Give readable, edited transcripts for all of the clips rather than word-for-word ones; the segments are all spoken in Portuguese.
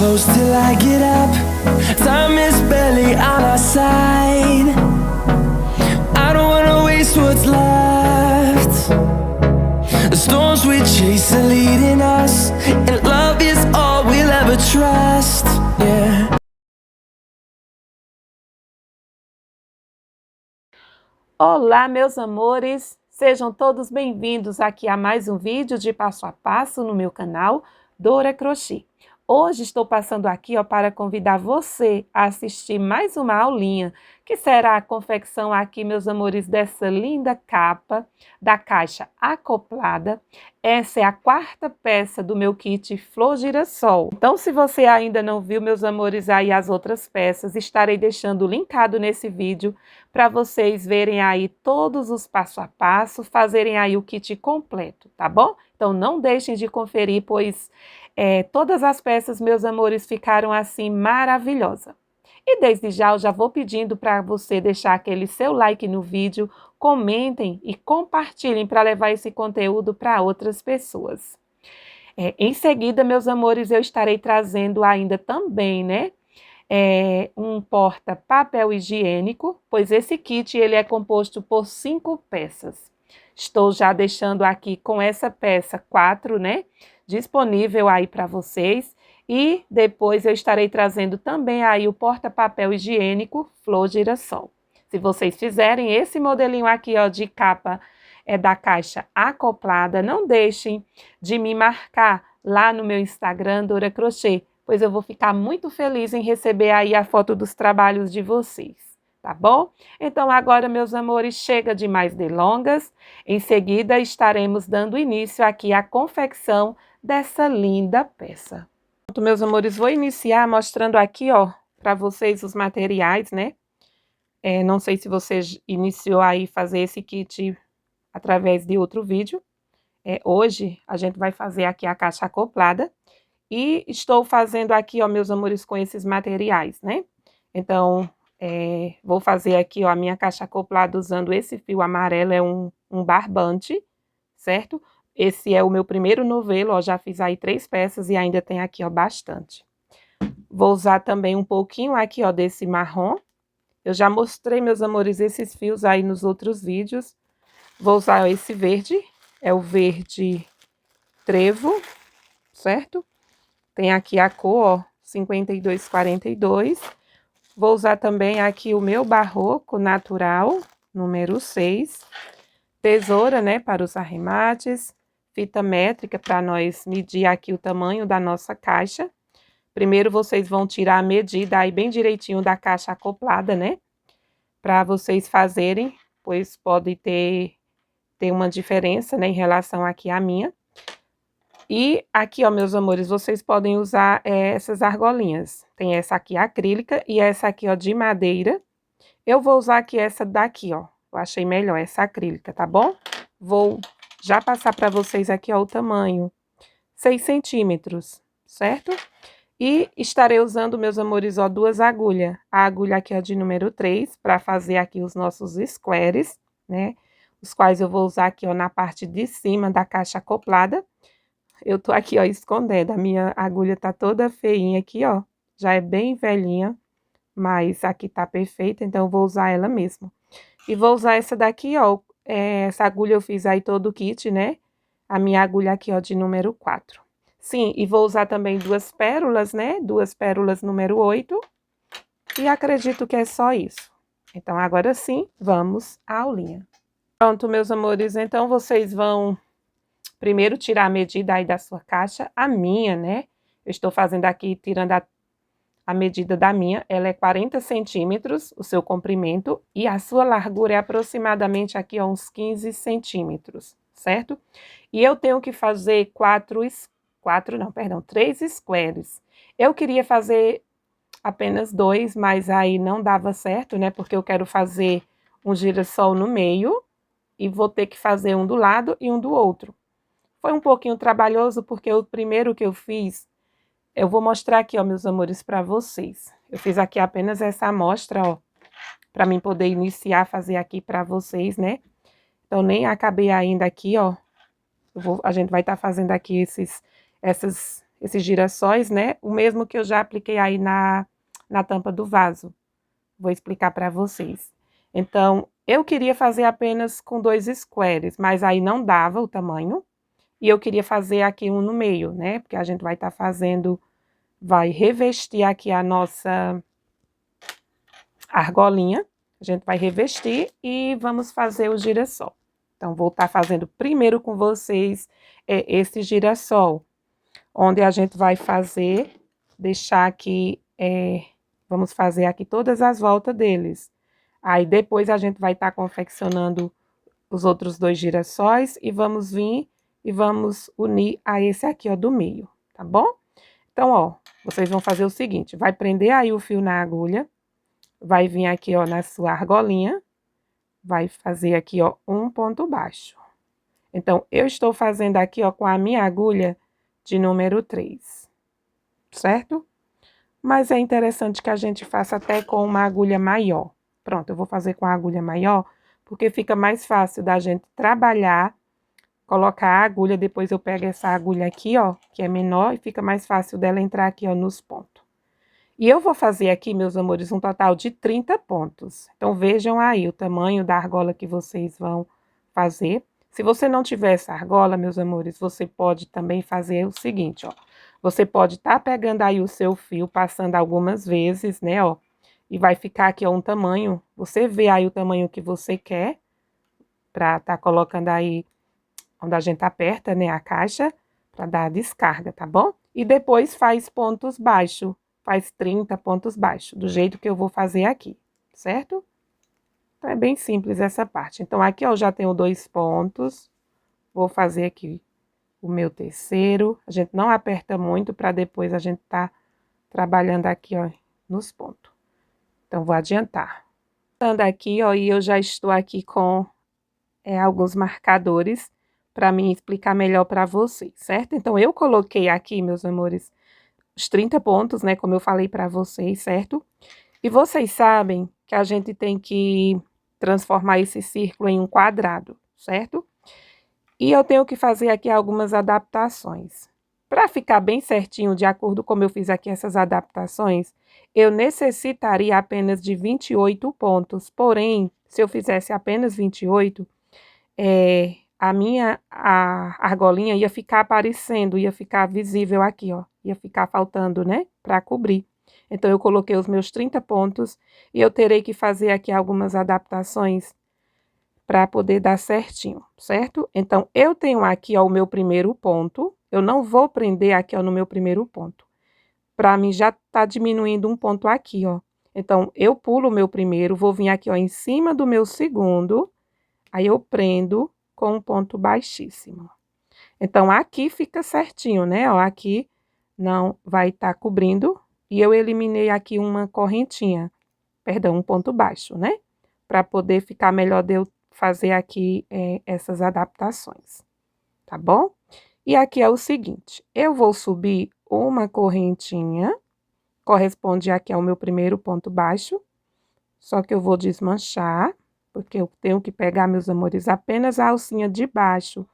close till I get up. Time is barely on our side. I don't wanna waste what's left. The storms we chase are leading us, and love is all we'll ever trust. Yeah. Olá, meus amores! Sejam todos bem-vindos aqui a mais um vídeo de passo a passo no meu canal Dora Crochê. Hoje estou passando aqui para convidar você a assistir mais uma aulinha, que será a confecção aqui, meus amores, dessa linda capa da caixa acoplada. Essa é a quarta peça do meu kit Flor Girassol. Então, se você ainda não viu, meus amores, aí as outras peças, estarei deixando linkado nesse vídeo para vocês verem aí todos os passo a passo, fazerem aí o kit completo, tá bom? Então, não deixem de conferir, pois todas as peças, meus amores, ficaram assim maravilhosas. E desde já eu já vou pedindo para você deixar aquele seu like no vídeo, comentem e compartilhem para levar esse conteúdo para outras pessoas. Em seguida, meus amores, eu estarei trazendo ainda também, né, um porta papel higiênico, pois esse kit ele é composto por 5 peças. Estou já deixando aqui com essa peça 4, né, disponível aí para vocês. E depois eu estarei trazendo também aí o porta-papel higiênico Flor Girassol. Se vocês fizerem esse modelinho aqui, ó, de capa da caixa acoplada, não deixem de me marcar lá no meu Instagram, Dora Crochê, pois eu vou ficar muito feliz em receber aí a foto dos trabalhos de vocês, tá bom? Então agora, meus amores, chega de mais delongas. Em seguida estaremos dando início aqui à confecção dessa linda peça. Pronto, meus amores, vou iniciar mostrando aqui, ó, para vocês os materiais, né? Não sei se você iniciou aí fazer esse kit através de outro vídeo. Hoje a gente vai fazer aqui a caixa acoplada e estou fazendo aqui, ó, meus amores, com esses materiais, né? Então, vou fazer aqui, ó, a minha caixa acoplada usando esse fio amarelo, é um barbante, certo? Esse é o meu primeiro novelo, ó, já fiz aí 3 peças e ainda tem aqui, ó, bastante. Vou usar também um pouquinho aqui, ó, desse marrom. Eu já mostrei, meus amores, esses fios aí nos outros vídeos. Vou usar, ó, esse verde, é o verde trevo, certo? Tem aqui a cor, ó, 5242. Vou usar também aqui o meu barroco natural, número 6. Tesoura, né, para os arremates. Fita métrica para nós medir aqui o tamanho da nossa caixa. Primeiro vocês vão tirar a medida aí bem direitinho da caixa acoplada, né? Para vocês fazerem, pois pode ter uma diferença, né, em relação aqui à minha. E aqui, ó, meus amores, vocês podem usar essas argolinhas. Tem essa aqui acrílica e essa aqui, ó, de madeira. Eu vou usar aqui essa daqui, ó. Eu achei melhor essa acrílica, tá bom? Vou já passar para vocês aqui, ó, o tamanho, 6 centímetros, certo? E estarei usando, meus amores, ó, 2 agulhas. A agulha aqui, ó, de número 3, para fazer aqui os nossos squares, né? Os quais eu vou usar aqui, ó, na parte de cima da caixa acoplada. Eu tô aqui, ó, escondendo. A minha agulha tá toda feinha aqui, ó. Já é bem velhinha, mas aqui tá perfeita, então eu vou usar ela mesmo. E vou usar essa daqui, ó. Essa agulha eu fiz aí todo o kit, né? A minha agulha aqui, ó, de número 4. Sim, e vou usar também 2 pérolas, né? 2 pérolas número 8. E acredito que é só isso. Então, agora sim, vamos à aulinha. Pronto, meus amores, então vocês vão primeiro tirar a medida aí da sua caixa. A minha, né? Eu estou fazendo aqui, tirando a medida da minha, ela é 40 centímetros, o seu comprimento, e a sua largura é aproximadamente aqui, ó, uns 15 centímetros, certo? E eu tenho que fazer 3 squares. Eu queria fazer apenas 2, mas aí não dava certo, né? Porque eu quero fazer um girassol no meio e vou ter que fazer um do lado e um do outro. Foi um pouquinho trabalhoso, porque o primeiro que eu fiz, eu vou mostrar aqui, ó, meus amores, para vocês. Eu fiz aqui apenas essa amostra, ó, para mim poder iniciar a fazer aqui para vocês, né? Então, nem acabei ainda aqui, ó. A gente vai estar fazendo aqui esses girassóis, né? O mesmo que eu já apliquei aí na tampa do vaso. Vou explicar para vocês. Então, eu queria fazer apenas com 2 squares, mas aí não dava o tamanho. E eu queria fazer aqui um no meio, né? Porque a gente vai estar fazendo, vai revestir aqui a nossa argolinha. A gente vai revestir e vamos fazer o girassol. Então, vou estar fazendo primeiro com vocês esse girassol, onde a gente vai fazer, deixar aqui, vamos fazer aqui todas as voltas deles. Aí, depois a gente vai estar confeccionando os outros 2 girassóis e vamos vir e vamos unir a esse aqui, ó, do meio, tá bom? Então, ó, vocês vão fazer o seguinte, vai prender aí o fio na agulha, vai vir aqui, ó, na sua argolinha, vai fazer aqui, ó, um ponto baixo. Então, eu estou fazendo aqui, ó, com a minha agulha de número 3, certo? Mas é interessante que a gente faça até com uma agulha maior. Pronto, eu vou fazer com a agulha maior, porque fica mais fácil da gente trabalhar, colocar a agulha, depois eu pego essa agulha aqui, ó, que é menor, e fica mais fácil dela entrar aqui, ó, nos pontos. E eu vou fazer aqui, meus amores, um total de 30 pontos. Então, vejam aí o tamanho da argola que vocês vão fazer. Se você não tiver essa argola, meus amores, você pode também fazer o seguinte, ó. Você pode estar pegando aí o seu fio, passando algumas vezes, né, ó. E vai ficar aqui, ó, um tamanho. Você vê aí o tamanho que você quer, pra estar colocando aí onde a gente aperta, né, a caixa, pra dar a descarga, tá bom? E depois faz pontos baixos. Faz 30 pontos baixos, do jeito que eu vou fazer aqui, certo? Então, é bem simples essa parte. Então, aqui, ó, eu já tenho 2 pontos. Vou fazer aqui o meu terceiro. A gente não aperta muito para depois a gente tá trabalhando aqui, ó, nos pontos. Então, vou adiantar. Estando aqui, ó, e eu já estou aqui com alguns marcadores para mim explicar melhor para vocês, certo? Então, eu coloquei aqui, meus amores, os 30 pontos, né, como eu falei para vocês, certo? E vocês sabem que a gente tem que transformar esse círculo em um quadrado, certo? E eu tenho que fazer aqui algumas adaptações. Para ficar bem certinho, de acordo com como eu fiz aqui essas adaptações, eu necessitaria apenas de 28 pontos. Porém, se eu fizesse apenas 28, a argolinha ia ficar aparecendo, ia ficar visível aqui, ó. Ia ficar faltando, né, para cobrir. Então, eu coloquei os meus 30 pontos e eu terei que fazer aqui algumas adaptações para poder dar certinho, certo? Então, eu tenho aqui, ó, o meu primeiro ponto. Eu não vou prender aqui, ó, no meu primeiro ponto. Para mim, já tá diminuindo um ponto aqui, ó. Então, eu pulo o meu primeiro, vou vir aqui, ó, em cima do meu segundo. Aí, eu prendo com um ponto baixíssimo. Então, aqui fica certinho, né? Ó, aqui não vai estar cobrindo. E eu eliminei aqui uma correntinha, perdão, um ponto baixo, né? Para poder ficar melhor de eu fazer aqui essas adaptações, tá bom? E aqui é o seguinte, eu vou subir uma correntinha, corresponde aqui ao meu primeiro ponto baixo, só que eu vou desmanchar, porque eu tenho que pegar, meus amores, apenas a alcinha de baixo,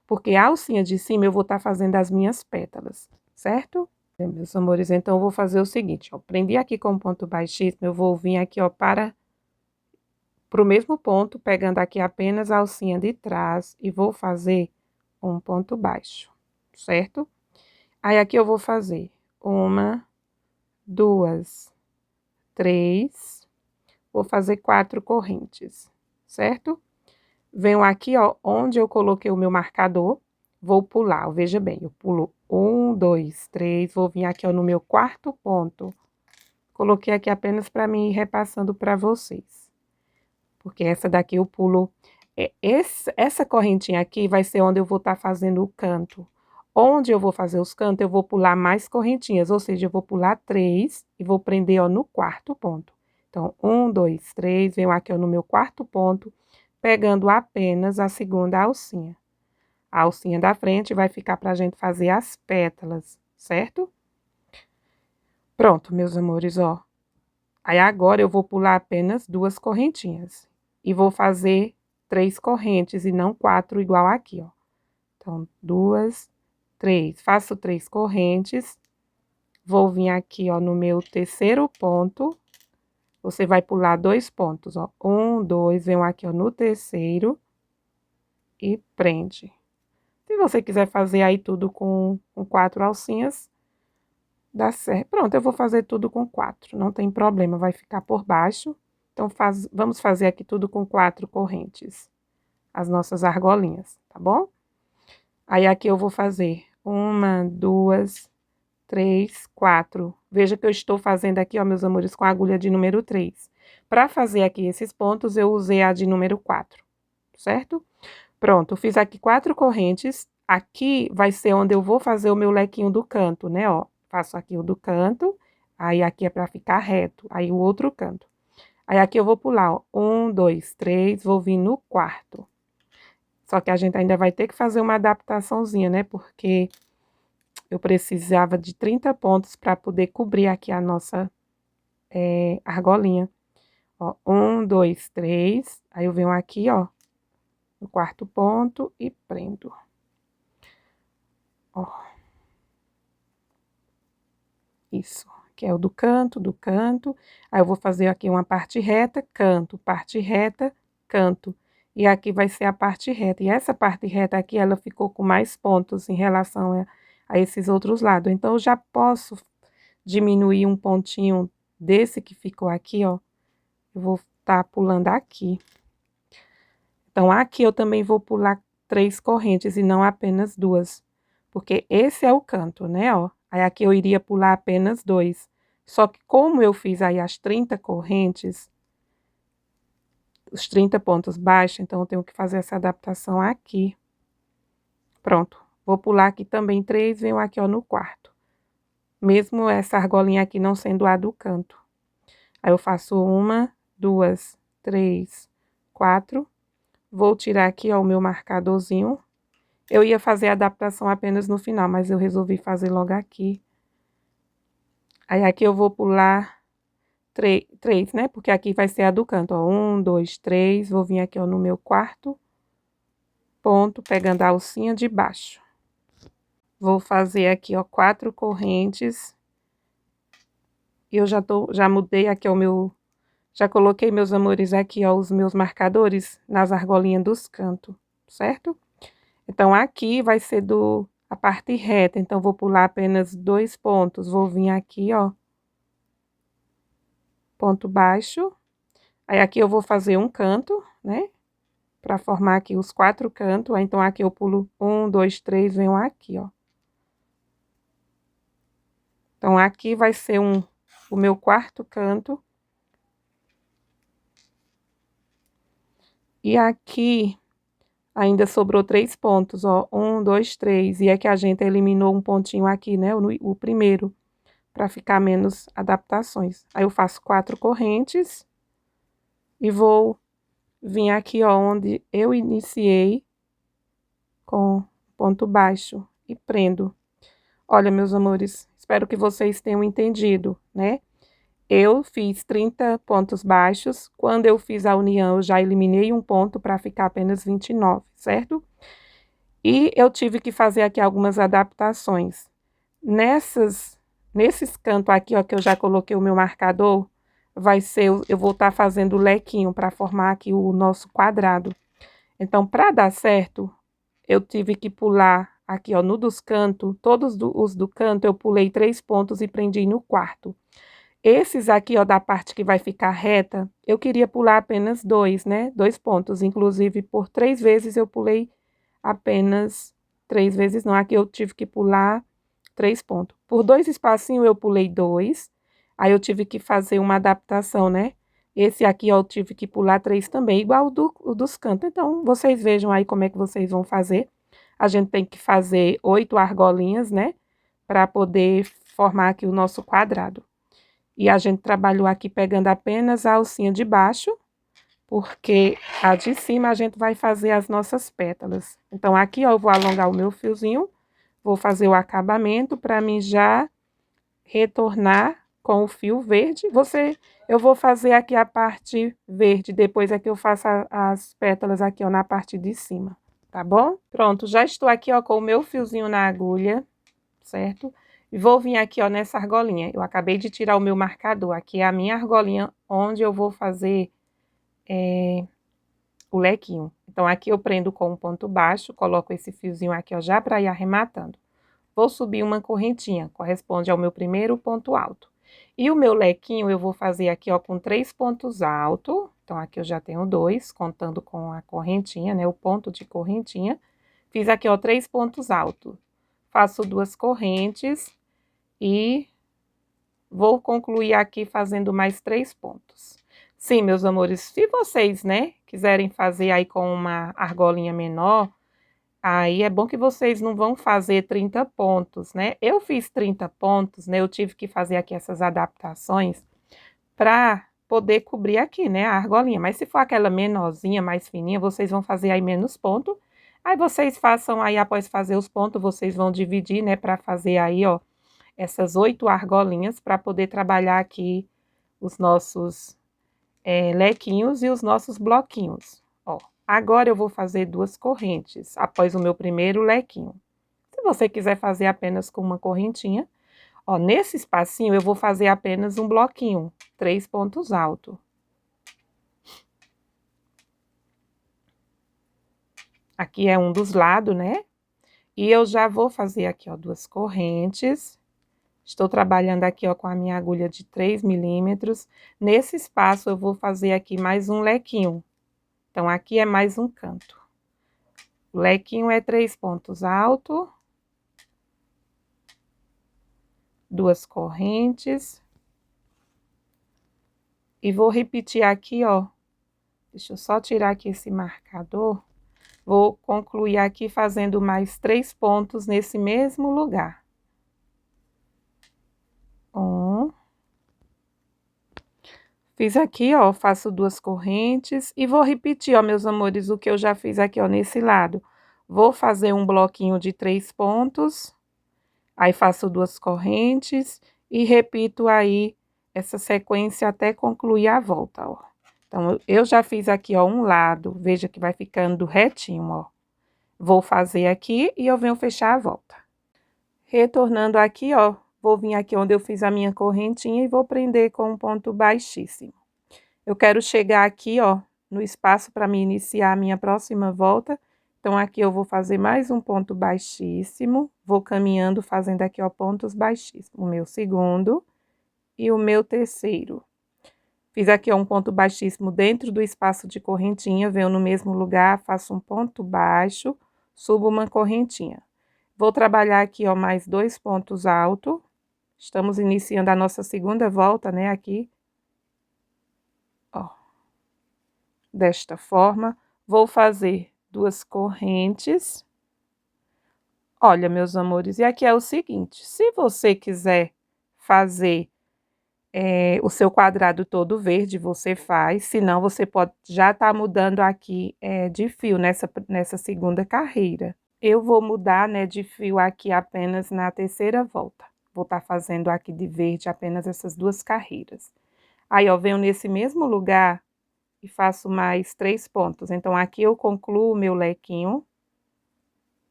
porque a alcinha de cima eu vou estar fazendo as minhas pétalas, certo? Meus amores, então eu vou fazer o seguinte, ó, prendi aqui com um ponto baixíssimo, eu vou vir aqui, ó, para o mesmo ponto, pegando aqui apenas a alcinha de trás e vou fazer um ponto baixo, certo? Aí, aqui eu vou fazer 1, 2, 3, vou fazer 4 correntes, certo? Venho aqui, ó, onde eu coloquei o meu marcador, vou pular, veja bem, eu pulo 1, 2, 3, vou vir aqui, ó, no meu quarto ponto. Coloquei aqui apenas para mim ir repassando para vocês. Porque essa daqui eu pulo, essa correntinha aqui vai ser onde eu vou estar fazendo o canto. Onde eu vou fazer os cantos, eu vou pular mais correntinhas, ou seja, eu vou pular 3 e vou prender, ó, no quarto ponto. Então, 1, 2, 3, venho aqui, ó, no meu quarto ponto, pegando apenas a segunda alcinha. A alcinha da frente vai ficar pra gente fazer as pétalas, certo? Pronto, meus amores, ó. Aí, agora eu vou pular apenas 2 correntinhas. E vou fazer 3 correntes e não 4 igual aqui, ó. Então, 2, 3. Faço 3 correntes. Vou vir aqui, ó, no meu terceiro ponto. Você vai pular 2 pontos, ó. 1, 2, venho aqui, ó, no terceiro. E prende. Se você quiser fazer aí tudo com 4 alcinhas, dá certo. Pronto, eu vou fazer tudo com 4, não tem problema, vai ficar por baixo. Então, vamos fazer aqui tudo com 4 correntes, as nossas argolinhas, tá bom? Aí, aqui eu vou fazer 1, 2, 3, 4. Veja que eu estou fazendo aqui, ó, meus amores, com a agulha de número 3. Para fazer aqui esses pontos, eu usei a de número 4, certo? Pronto, fiz aqui 4 correntes. Aqui vai ser onde eu vou fazer o meu lequinho do canto, né, ó. Faço aqui o do canto, aí aqui é para ficar reto, aí o outro canto. Aí aqui eu vou pular, ó, 1, 2, 3, vou vir no quarto. Só que a gente ainda vai ter que fazer uma adaptaçãozinha, né, porque eu precisava de 30 pontos para poder cobrir aqui a nossa argolinha. Ó, 1, 2, 3, aí eu venho aqui, ó, no quarto ponto e prendo. Ó. Isso, que é o do canto, do canto. Aí eu vou fazer aqui uma parte reta, parte reta, canto. E aqui vai ser a parte reta. E essa parte reta aqui, ela ficou com mais pontos em relação a esses outros lados. Então, eu já posso diminuir um pontinho desse que ficou aqui, ó. Eu vou estar pulando aqui. Então, aqui eu também vou pular 3 correntes e não apenas 2. Porque esse é o canto, né, ó. Aí, aqui eu iria pular apenas 2. Só que como eu fiz aí as 30 correntes, os 30 pontos baixos, então eu tenho que fazer essa adaptação aqui. Pronto. Vou pular aqui também 3, venho aqui, ó, no quarto. Mesmo essa argolinha aqui não sendo a do canto. Aí, eu faço 1, 2, 3, 4. Vou tirar aqui, ó, o meu marcadorzinho. Eu ia fazer a adaptação apenas no final, mas eu resolvi fazer logo aqui. Aí, aqui eu vou pular 3, né? Porque aqui vai ser a do canto, ó. 1, 2, 3. Vou vir aqui, ó, no meu quarto ponto, pegando a alcinha de baixo. Vou fazer aqui, ó, 4 correntes. E eu já mudei aqui, ó, já coloquei, meus amores, aqui, ó, os meus marcadores nas argolinhas dos cantos, certo? Então, aqui vai ser a parte reta, então, vou pular apenas 2 pontos, vou vir aqui, ó, ponto baixo, aí aqui eu vou fazer um canto, né, para formar aqui os 4 cantos, aí, então, aqui eu pulo 1, 2, 3, venho aqui, ó. Então, aqui vai ser o meu quarto canto. E aqui ainda sobrou 3 pontos, ó, 1, 2, 3, e é que a gente eliminou um pontinho aqui, né, o primeiro, para ficar menos adaptações. Aí, eu faço 4 correntes e vou vir aqui, ó, onde eu iniciei com ponto baixo e prendo. Olha, meus amores, espero que vocês tenham entendido, né? Eu fiz 30 pontos baixos, quando eu fiz a união, eu já eliminei um ponto para ficar apenas 29, certo? E eu tive que fazer aqui algumas adaptações. Nesses cantos aqui, ó, que eu já coloquei o meu marcador, eu vou estar fazendo o lequinho para formar aqui o nosso quadrado. Então, para dar certo, eu tive que pular aqui, ó, no dos cantos, todos os do canto, eu pulei 3 pontos e prendi no quarto. Esses aqui, ó, da parte que vai ficar reta, eu queria pular apenas 2, né? 2 pontos, inclusive por 3 vezes eu pulei apenas 3 vezes, não, aqui eu tive que pular 3 pontos. Por 2 espacinhos eu pulei 2, aí eu tive que fazer uma adaptação, né? Esse aqui, ó, eu tive que pular 3 também, igual o dos cantos. Então, vocês vejam aí como é que vocês vão fazer. A gente tem que fazer 8 argolinhas, né? Para poder formar aqui o nosso quadrado. E a gente trabalhou aqui pegando apenas a alcinha de baixo, porque a de cima a gente vai fazer as nossas pétalas. Então, aqui, ó, eu vou alongar o meu fiozinho, vou fazer o acabamento para mim já retornar com o fio verde. Eu vou fazer aqui a parte verde, depois é que eu faço as pétalas aqui, ó, na parte de cima. tá bom? Pronto, já estou aqui, ó, com o meu fiozinho na agulha, certo? E vou vir aqui, ó, nessa argolinha. Eu acabei de tirar o meu marcador. Aqui é a minha argolinha onde eu vou fazer o lequinho. Então, aqui eu prendo com um ponto baixo, coloco esse fiozinho aqui, ó, já para ir arrematando. Vou subir uma correntinha, corresponde ao meu primeiro ponto alto. E o meu lequinho eu vou fazer aqui, ó, com 3 pontos altos. Então, aqui eu já tenho 2, contando com a correntinha, né, o ponto de correntinha. Fiz aqui, ó, 3 pontos altos. Faço 2 correntes e vou concluir aqui fazendo mais 3 pontos. Sim, meus amores, se vocês, né, quiserem fazer aí com uma argolinha menor, aí é bom que vocês não vão fazer 30 pontos, né? Eu fiz 30 pontos, né? Eu tive que fazer aqui essas adaptações para poder cobrir aqui, né, a argolinha. Mas se for aquela menorzinha, mais fininha, vocês vão fazer aí menos ponto. Aí vocês façam aí, após fazer os pontos, vocês vão dividir, né, para fazer aí, ó, essas 8 argolinhas para poder trabalhar aqui os nossos lequinhos e os nossos bloquinhos. Ó, agora eu vou fazer 2 correntes após o meu primeiro lequinho. Se você quiser fazer apenas com uma correntinha, ó, nesse espacinho eu vou fazer apenas um bloquinho, 3 pontos altos. Aqui é um dos lados, né? E eu já vou fazer aqui, ó, 2 correntes. Estou trabalhando aqui, ó, com a minha agulha de 3 milímetros. Nesse espaço, eu vou fazer aqui mais um lequinho. Então, aqui é mais um canto. O lequinho é 3 pontos altos. 2 correntes. E vou repetir aqui, ó. Deixa eu só tirar aqui esse marcador. Vou concluir aqui fazendo mais 3 pontos nesse mesmo lugar. 1. Fiz aqui, ó, faço 2 correntes e vou repetir, ó, meus amores, o que eu já fiz aqui, ó, nesse lado. Vou fazer um bloquinho de 3 pontos, aí faço 2 correntes e repito aí essa sequência até concluir a volta, ó. Então, eu já fiz aqui, ó, um lado, veja que vai ficando retinho, ó. Vou fazer aqui e eu venho fechar a volta. Retornando aqui, ó, vou vir aqui onde eu fiz a minha correntinha e vou prender com um ponto baixíssimo. Eu quero chegar aqui, ó, no espaço para me iniciar a minha próxima volta. Então, aqui eu vou fazer mais um ponto baixíssimo. Vou caminhando, fazendo aqui, ó, pontos baixíssimos. O meu segundo e o meu terceiro. Fiz aqui, ó, um ponto baixíssimo dentro do espaço de correntinha. Venho no mesmo lugar, faço um ponto baixo, subo uma correntinha. Vou trabalhar aqui, ó, mais 2 pontos altos. Estamos iniciando a nossa segunda volta, né, aqui. Ó. Desta forma, vou fazer 2 correntes. Olha, meus amores, e aqui é o seguinte, se você quiser fazer o seu quadrado todo verde, você faz, senão você pode já estar mudando aqui de fio nessa segunda carreira. Eu vou mudar, né, de fio aqui apenas na terceira volta. Vou estar fazendo aqui de verde apenas essas 2 carreiras. Aí, ó, venho nesse mesmo lugar e faço mais 3 pontos. Então, aqui eu concluo o meu lequinho,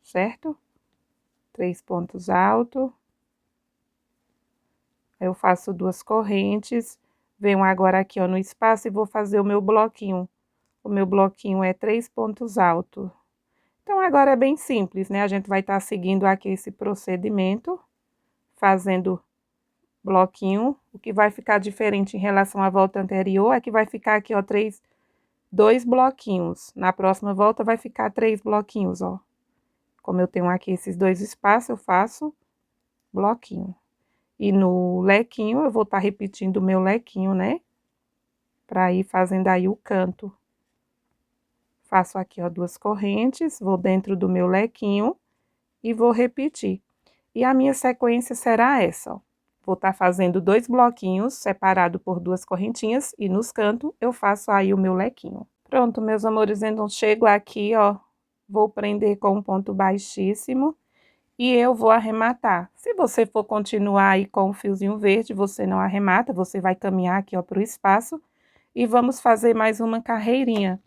certo? 3 pontos altos. Eu faço 2 correntes, venho agora aqui, ó, no espaço e vou fazer o meu bloquinho. O meu bloquinho é 3 pontos altos. Então, agora é bem simples, né? A gente vai estar seguindo aqui esse procedimento, fazendo bloquinho. O que vai ficar diferente em relação à volta anterior é que vai ficar aqui, ó, 2 bloquinhos. Na próxima volta vai ficar 3 bloquinhos, ó. Como eu tenho aqui esses 2 espaços, eu faço bloquinho. E no lequinho, eu vou estar repetindo o meu lequinho, né? Pra ir fazendo aí o canto. Faço aqui, ó, 2 correntes, vou dentro do meu lequinho e vou repetir. E a minha sequência será essa, ó. Vou estar fazendo 2 bloquinhos separado por 2 correntinhas e nos cantos eu faço aí o meu lequinho. Pronto, meus amores, então chego aqui, ó, vou prender com um ponto baixíssimo e eu vou arrematar. Se você for continuar aí com o fiozinho verde, você não arremata, você vai caminhar aqui, ó, para o espaço e vamos fazer mais uma carreirinha,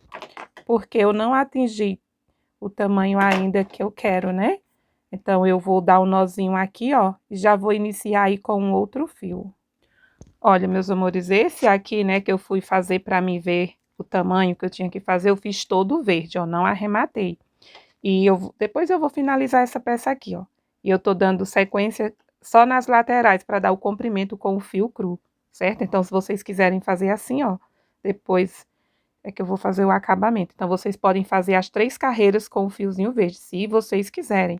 porque eu não atingi o tamanho ainda que eu quero, né? Então, eu vou dar um nozinho aqui, ó, e já vou iniciar aí com um outro fio. Olha, meus amores, esse aqui, né, que eu fui fazer para mim ver o tamanho que eu tinha que fazer, eu fiz todo verde, ó, não arrematei. E depois eu vou finalizar essa peça aqui, ó. E eu tô dando sequência só nas laterais para dar o comprimento com o fio cru, certo? Então, se vocês quiserem fazer assim, ó, depois é que eu vou fazer o acabamento. Então, vocês podem fazer as 3 carreiras com o fiozinho verde, se vocês quiserem.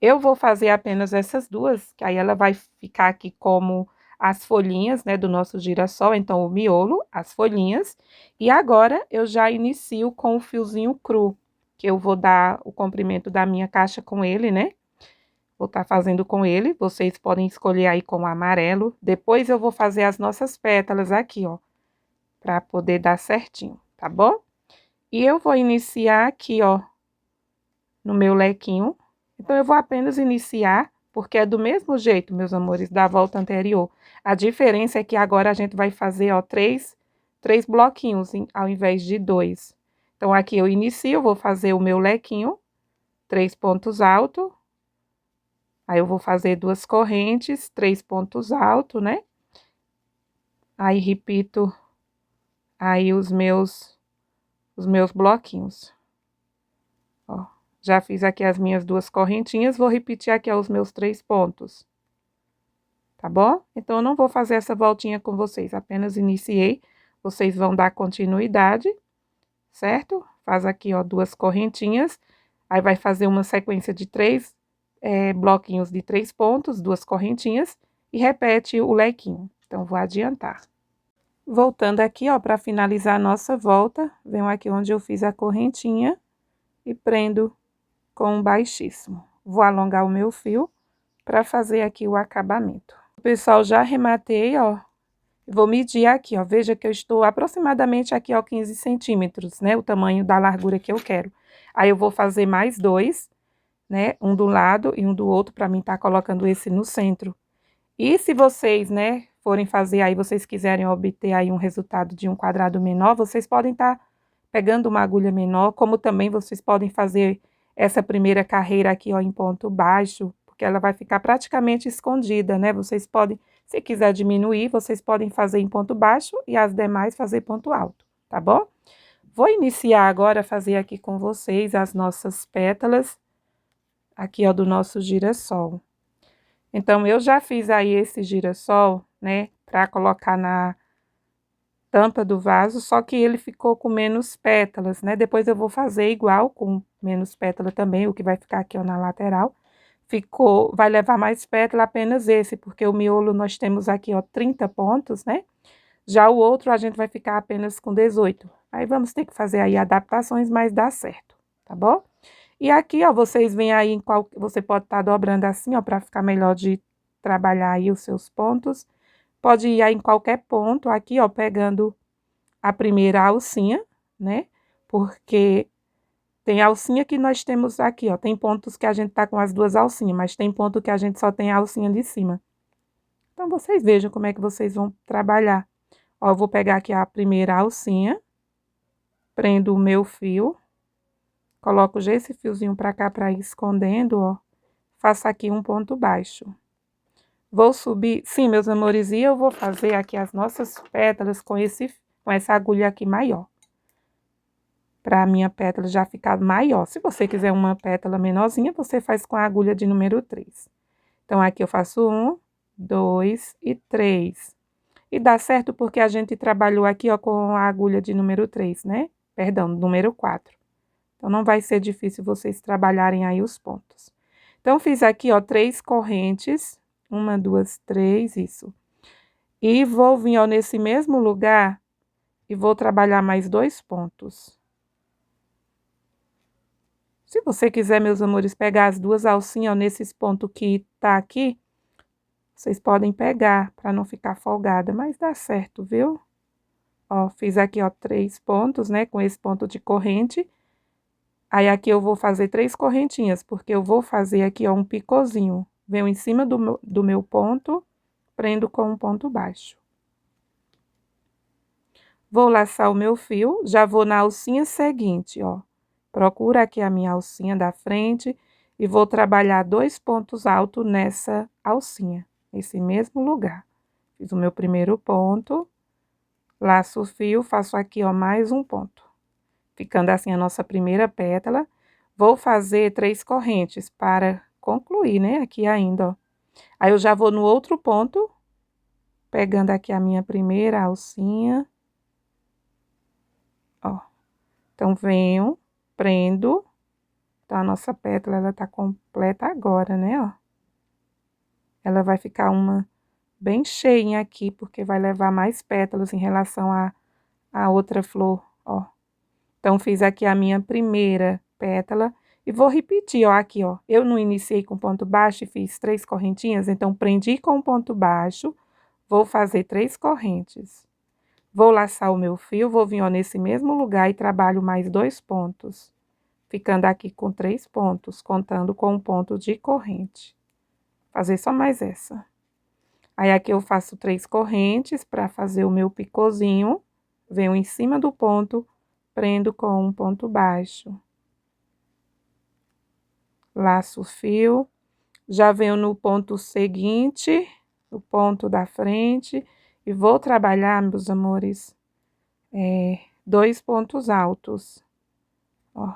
Eu vou fazer apenas essas duas, que aí ela vai ficar aqui como as folhinhas, né, do nosso girassol. Então, o miolo, as folhinhas. E agora, eu já inicio com o fiozinho cru, que eu vou dar o comprimento da minha caixa com ele, né? Vou estar fazendo com ele. Vocês podem escolher aí com o amarelo. Depois, eu vou fazer as nossas pétalas aqui, ó, para poder dar certinho, tá bom? E eu vou iniciar aqui, ó, no meu lequinho. Então, eu vou apenas iniciar, porque é do mesmo jeito, meus amores, da volta anterior. A diferença é que agora a gente vai fazer, ó, três bloquinhos, ao invés de 2. Então, aqui eu inicio, vou fazer o meu lequinho, 3 pontos altos. Aí, eu vou fazer 2 correntes, 3 pontos altos, né? Aí, repito aí os meus bloquinhos. Ó, já fiz aqui as minhas 2 correntinhas, vou repetir aqui os meus 3 pontos. Tá bom? Então, eu não vou fazer essa voltinha com vocês, apenas iniciei. Vocês vão dar continuidade, certo? Faz aqui, ó, 2 correntinhas. Aí, vai fazer uma sequência de 3 bloquinhos de 3 pontos, 2 correntinhas. E repete o lequinho. Então, vou adiantar. Voltando aqui, ó, para finalizar a nossa volta, venho aqui onde eu fiz a correntinha e prendo com um baixíssimo. Vou alongar o meu fio para fazer aqui o acabamento. Pessoal, já arrematei, ó. Vou medir aqui, ó. Veja que eu estou aproximadamente aqui, ó, 15 centímetros, né? O tamanho da largura que eu quero. Aí, eu vou fazer mais 2, né? Um do lado e um do outro, para mim estar colocando esse no centro. E se vocês, né, forem fazer aí, vocês quiserem obter aí um resultado de um quadrado menor, vocês podem estar pegando uma agulha menor, como também vocês podem fazer essa primeira carreira aqui, ó, em ponto baixo, porque ela vai ficar praticamente escondida, né? Vocês podem, se quiser diminuir, vocês podem fazer em ponto baixo e as demais fazer ponto alto, tá bom? Vou iniciar agora a fazer aqui com vocês as nossas pétalas, aqui, ó, do nosso girassol. Então, eu já fiz aí esse girassol, né, para colocar na tampa do vaso, só que ele ficou com menos pétalas, né? Depois eu vou fazer igual, com menos pétala também, o que vai ficar aqui, ó, na lateral. Vai levar mais pétala apenas esse, porque o miolo nós temos aqui, ó, 30 pontos, né? Já o outro a gente vai ficar apenas com 18. Aí vamos ter que fazer aí adaptações, mas dá certo, tá bom? E aqui, ó, vocês veem aí, você pode estar dobrando assim, ó, para ficar melhor de trabalhar aí os seus pontos. Pode ir aí em qualquer ponto, aqui, ó, pegando a primeira alcinha, né? Porque tem alcinha que nós temos aqui, ó, tem pontos que a gente tá com as 2 alcinhas, mas tem ponto que a gente só tem a alcinha de cima. Então, vocês vejam como é que vocês vão trabalhar. Ó, eu vou pegar aqui a primeira alcinha, prendo o meu fio, coloco já esse fiozinho pra cá pra ir escondendo, ó. Faço aqui um ponto baixo. Vou subir, sim, meus amores, e eu vou fazer aqui as nossas pétalas com essa agulha aqui maior. Pra minha pétala já ficar maior. Se você quiser uma pétala menorzinha, você faz com a agulha de número 3. Então, aqui eu faço 1, 2 e 3. E dá certo porque a gente trabalhou aqui, ó, com a agulha de número 3, né? Perdão, número 4. Então, não vai ser difícil vocês trabalharem aí os pontos. Então, fiz aqui, ó, 3 correntes. 1, 2, 3, isso. E vou vir, ó, nesse mesmo lugar e vou trabalhar mais 2 pontos. Se você quiser, meus amores, pegar as 2 alcinhas, ó, nesses pontos que tá aqui, vocês podem pegar para não ficar folgada, mas dá certo, viu? Ó, fiz aqui, ó, 3 pontos, né, com esse ponto de corrente. Aí, aqui eu vou fazer 3 correntinhas, porque eu vou fazer aqui, ó, um picôzinho. Venho em cima do meu ponto, prendo com um ponto baixo. Vou laçar o meu fio, já vou na alcinha seguinte, ó. procuro aqui a minha alcinha da frente e vou trabalhar 2 pontos altos nessa alcinha, nesse mesmo lugar. Fiz o meu primeiro ponto, laço o fio, faço aqui, ó, mais um ponto. Ficando assim a nossa primeira pétala, vou fazer 3 correntes para concluir, né, aqui ainda, ó. Aí eu já vou no outro ponto, pegando aqui a minha primeira alcinha, ó. Então, venho, prendo. Então, a nossa pétala, ela tá completa agora, né, ó. Ela vai ficar uma bem cheinha aqui, porque vai levar mais pétalas em relação à outra flor, ó. Então, fiz aqui a minha primeira pétala e vou repetir, ó, aqui, ó. Eu não iniciei com ponto baixo e fiz 3 correntinhas, então, prendi com ponto baixo, vou fazer 3 correntes. Vou laçar o meu fio, vou vir, ó, nesse mesmo lugar e trabalho mais 2 pontos. Ficando aqui com 3 pontos, contando com um ponto de corrente. Fazer só mais essa. Aí, aqui eu faço 3 correntes para fazer o meu picôzinho. Venho em cima do ponto, prendo com um ponto baixo. Laço o fio. Já venho no ponto seguinte, no ponto da frente. E vou trabalhar, meus amores, 2 pontos altos. Ó.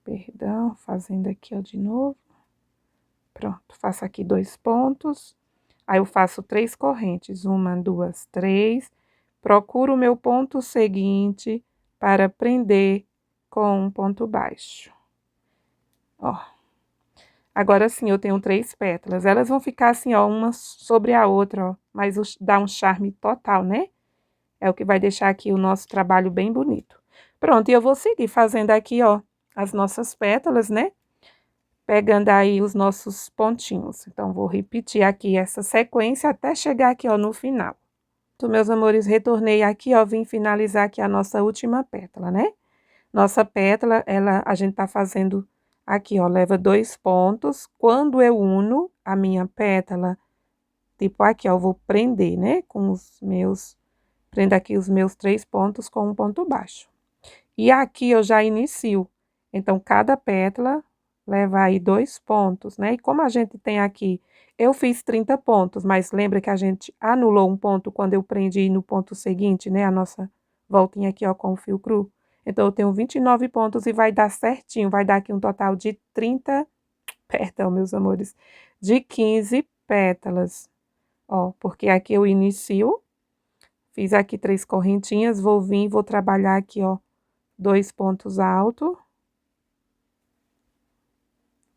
Perdão, fazendo aqui, ó, de novo. Pronto, faço aqui 2 pontos. Aí, eu faço 3 correntes. 1, 2, 3. Procuro o meu ponto seguinte para prender com um ponto baixo. Ó. Agora sim, eu tenho 3 pétalas. Elas vão ficar assim, ó, uma sobre a outra, ó. Mas dá um charme total, né? É o que vai deixar aqui o nosso trabalho bem bonito. Pronto, e eu vou seguir fazendo aqui, ó, as nossas pétalas, né? Pegando aí os nossos pontinhos. Então, vou repetir aqui essa sequência até chegar aqui, ó, no final. Então, meus amores, retornei aqui, ó, vim finalizar aqui a nossa última pétala, né? Nossa pétala, a gente tá fazendo aqui, ó, leva 2 pontos. Quando eu uno a minha pétala, tipo aqui, ó, eu vou prender, né? Com os meus, prendo aqui os meus 3 pontos com um ponto baixo. E aqui eu já inicio. Então, cada pétala leva aí 2 pontos, né? E como a gente tem aqui, eu fiz 30 pontos, mas lembra que a gente anulou um ponto quando eu prendi no ponto seguinte, né? A nossa voltinha aqui, ó, com o fio cru. Então, eu tenho 29 pontos e vai dar certinho, vai dar aqui um total de 30, perdão, meus amores, de 15 pétalas. Ó, porque aqui eu inicio, fiz aqui 3 correntinhas, vou vir, vou trabalhar aqui, ó, 2 pontos altos.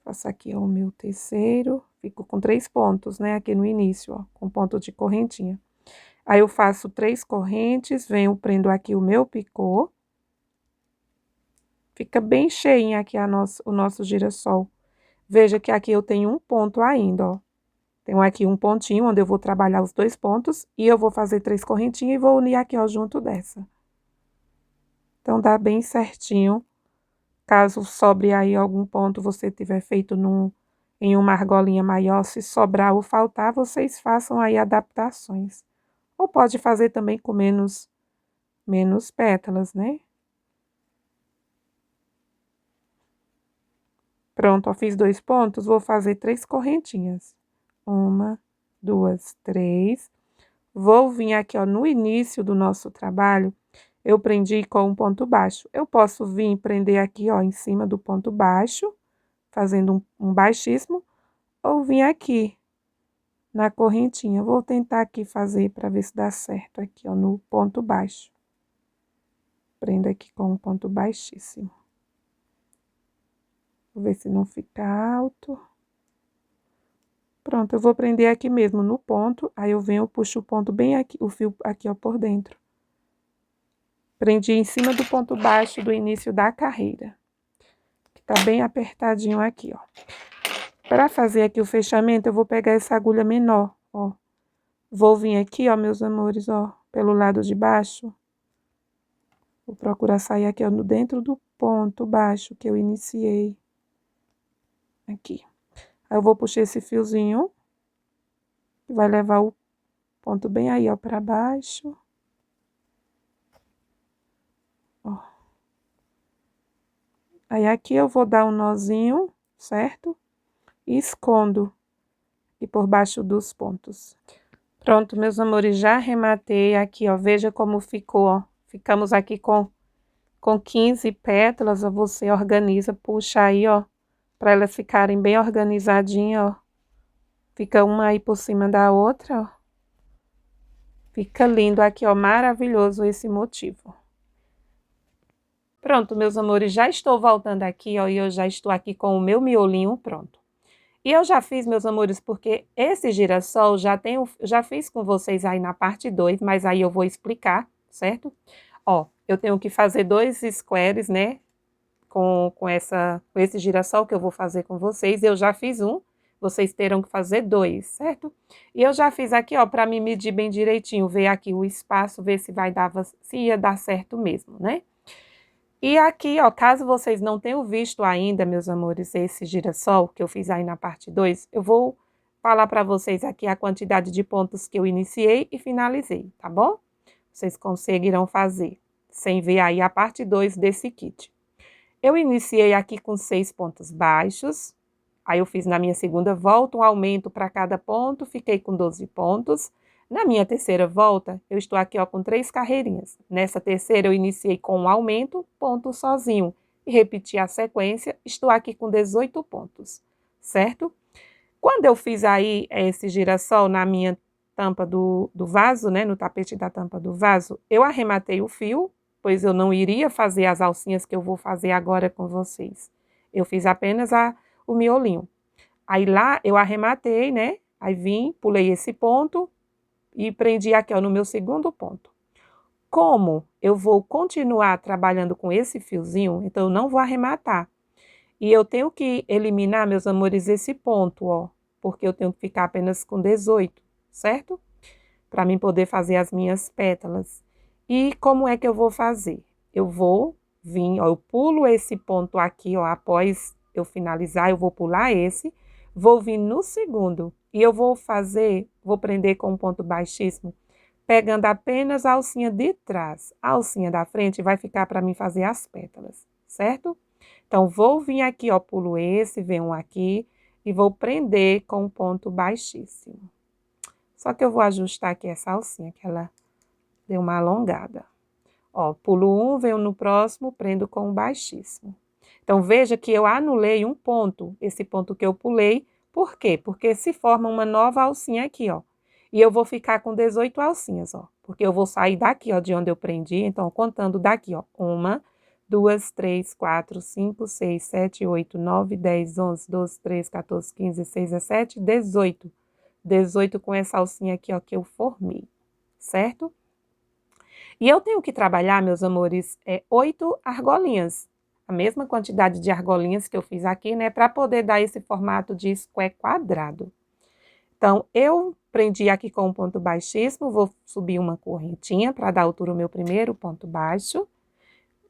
Faço aqui, ó, o meu terceiro, fico com 3 pontos, né, aqui no início, ó, com ponto de correntinha. Aí, eu faço 3 correntes, venho, prendo aqui o meu picô. Fica bem cheinha aqui o nosso girassol. Veja que aqui eu tenho um ponto ainda, ó. Tenho aqui um pontinho onde eu vou trabalhar os 2 pontos e eu vou fazer 3 correntinhas e vou unir aqui, ó, junto dessa. Então, dá bem certinho. Caso sobre aí algum ponto você tiver feito em uma argolinha maior, se sobrar ou faltar, vocês façam aí adaptações. Ou pode fazer também com menos pétalas, né? Pronto, ó, fiz 2 pontos, vou fazer 3 correntinhas. 1, 2, 3. Vou vir aqui, ó, no início do nosso trabalho, eu prendi com um ponto baixo. Eu posso vir prender aqui, ó, em cima do ponto baixo, fazendo um baixíssimo, ou vir aqui na correntinha. Vou tentar aqui fazer para ver se dá certo aqui, ó, no ponto baixo. Prendo aqui com um ponto baixíssimo. Vou ver se não fica alto. Pronto, eu vou prender aqui mesmo no ponto, aí eu venho, puxo o ponto bem aqui, o fio aqui, ó, por dentro. Prendi em cima do ponto baixo do início da carreira. Que tá bem apertadinho aqui, ó. Para fazer aqui o fechamento, eu vou pegar essa agulha menor, ó. Vou vir aqui, ó, meus amores, ó, pelo lado de baixo. Vou procurar sair aqui, ó, no dentro do ponto baixo que eu iniciei. Aqui. Aí, eu vou puxar esse fiozinho, que vai levar o ponto bem aí, ó, pra baixo. Ó. Aí aqui eu vou dar um nozinho, certo? E escondo aqui por baixo dos pontos. Pronto, meus amores, já arrematei aqui, ó, veja como ficou, ó. Ficamos aqui com 15 pétalas, ó, você organiza, puxa aí, ó, para elas ficarem bem organizadinhas, ó. Fica uma aí por cima da outra, ó. Fica lindo aqui, ó, maravilhoso esse motivo. Pronto, meus amores, já estou voltando aqui, ó, e eu já estou aqui com o meu miolinho pronto. E eu já fiz, meus amores, porque esse girassol já fiz com vocês aí na parte 2, mas aí eu vou explicar, certo? Ó, eu tenho que fazer 2 squares, né, com esse girassol que eu vou fazer com vocês. Eu já fiz um, vocês terão que fazer 2, certo? E eu já fiz aqui, ó, para me medir bem direitinho, ver aqui o espaço, ver se se ia dar certo mesmo, né? E aqui, ó, caso vocês não tenham visto ainda, meus amores, esse girassol que eu fiz aí na parte 2, eu vou falar para vocês aqui a quantidade de pontos que eu iniciei e finalizei, tá bom? Vocês conseguirão fazer, sem ver aí a parte 2 desse kit. Eu iniciei aqui com 6 pontos baixos, aí eu fiz na minha segunda volta um aumento para cada ponto, fiquei com 12 pontos. Na minha terceira volta, eu estou aqui ó, com 3 carreirinhas. Nessa terceira, eu iniciei com um aumento, ponto sozinho. E repeti a sequência, estou aqui com 18 pontos, certo? Quando eu fiz aí esse girassol na minha tampa do vaso, né, no tapete da tampa do vaso, eu arrematei o fio, pois eu não iria fazer as alcinhas que eu vou fazer agora com vocês. Eu fiz apenas o miolinho. Aí lá eu arrematei, né, aí vim, pulei esse ponto, e prendi aqui ó, no meu segundo ponto. Como eu vou continuar trabalhando com esse fiozinho, então eu não vou arrematar. E eu tenho que eliminar, meus amores, esse ponto, ó, porque eu tenho que ficar apenas com 18, certo? Para mim poder fazer as minhas pétalas. E como é que eu vou fazer? Eu vou vir, ó, eu pulo esse ponto aqui, ó, após eu finalizar, eu vou pular esse, vou vir no segundo e eu vou prender com um ponto baixíssimo, pegando apenas a alcinha de trás. A alcinha da frente vai ficar para mim fazer as pétalas, certo? Então, vou vir aqui, ó, pulo esse, venho um aqui e vou prender com um ponto baixíssimo. Só que eu vou ajustar aqui essa alcinha, que ela deu uma alongada. Ó, pulo um, venho no próximo, prendo com um baixíssimo. Então, veja que eu anulei um ponto, esse ponto que eu pulei. Por quê? Porque se forma uma nova alcinha aqui, ó. E eu vou ficar com 18 alcinhas, ó. Porque eu vou sair daqui, ó, de onde eu prendi. Então, contando daqui, ó. 1, 2, 3, 4, 5, 6, 7, 8, 9, 10, 11, 12, 13, 14, 15, 16, 17, 18. 18 com essa alcinha aqui, ó, que eu formei, certo? E eu tenho que trabalhar, meus amores, 8 argolinhas. A mesma quantidade de argolinhas que eu fiz aqui, né? Para poder dar esse formato de square quadrado. Então, eu prendi aqui com um ponto baixíssimo, vou subir uma correntinha para dar altura ao meu primeiro ponto baixo.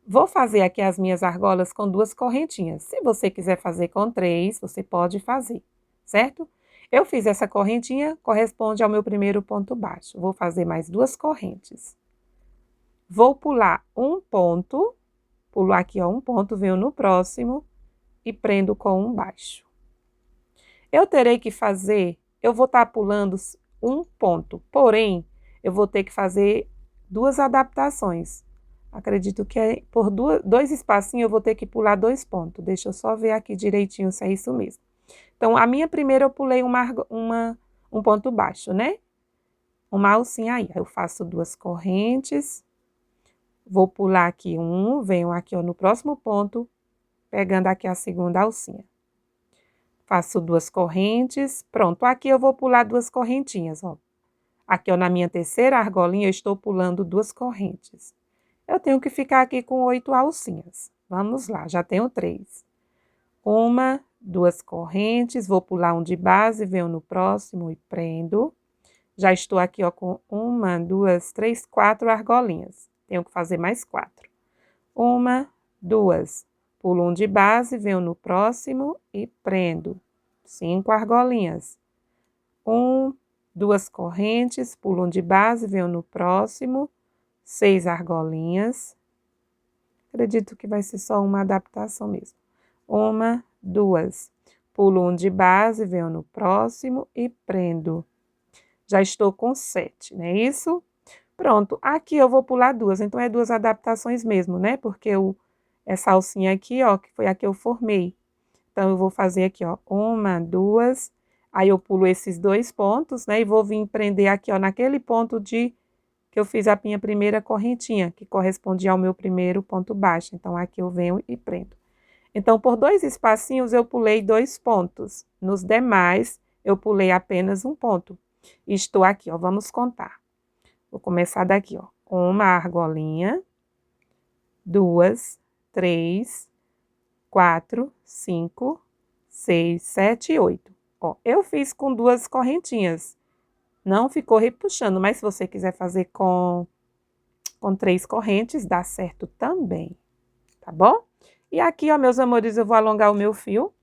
Vou fazer aqui as minhas argolas com 2 correntinhas. Se você quiser fazer com 3, você pode fazer, certo? Eu fiz essa correntinha, corresponde ao meu primeiro ponto baixo. Vou fazer mais 2 correntes. Vou pular um ponto, pulo aqui ó, um ponto, venho no próximo e prendo com um baixo. Eu terei que fazer, eu vou estar pulando um ponto, porém, eu vou ter que fazer 2 adaptações. Acredito que por 2 espacinhos eu vou ter que pular 2 pontos. Deixa eu só ver aqui direitinho se é isso mesmo. Então, a minha primeira eu pulei um ponto baixo, né? Uma alcinha aí. Eu faço 2 correntes. Vou pular aqui um, venho aqui ó, no próximo ponto, pegando aqui a segunda alcinha. Faço 2 correntes, pronto. Aqui eu vou pular 2 correntinhas, ó. Aqui ó, na minha terceira argolinha eu estou pulando 2 correntes. Eu tenho que ficar aqui com 8 alcinhas. Vamos lá, já tenho 3. 1, 2 correntes, vou pular um de base, venho no próximo e prendo. Já estou aqui ó, com 1, 2, 3, 4 argolinhas. Tenho que fazer mais 4. 1, 2. Pulo um de base, venho no próximo e prendo. 5 argolinhas. 1, 2 correntes, pulo um de base, venho no próximo. 6 argolinhas. Acredito que vai ser só uma adaptação mesmo. 1, 2. Pulo um de base, venho no próximo e prendo. Já estou com 7, não é isso? Pronto, aqui eu vou pular 2, então é 2 adaptações mesmo, né? Porque essa alcinha aqui, ó, que foi a que eu formei. Então, eu vou fazer aqui, ó, 1, 2, aí eu pulo esses 2 pontos, né? E vou vir prender aqui, ó, naquele ponto que eu fiz a minha primeira correntinha, que corresponde ao meu primeiro ponto baixo. Então, aqui eu venho e prendo. Então, por 2 espacinhos, eu pulei 2 pontos. Nos demais, eu pulei apenas um ponto. Estou aqui, ó, vamos contar. Vou começar daqui, ó. 1 argolinha, 2, 3, 4, 5, 6, 7 e 8. Ó, eu fiz com 2 correntinhas. Não ficou repuxando, mas se você quiser fazer com 3 correntes, dá certo também, tá bom? E aqui, ó, meus amores, eu vou alongar o meu fio,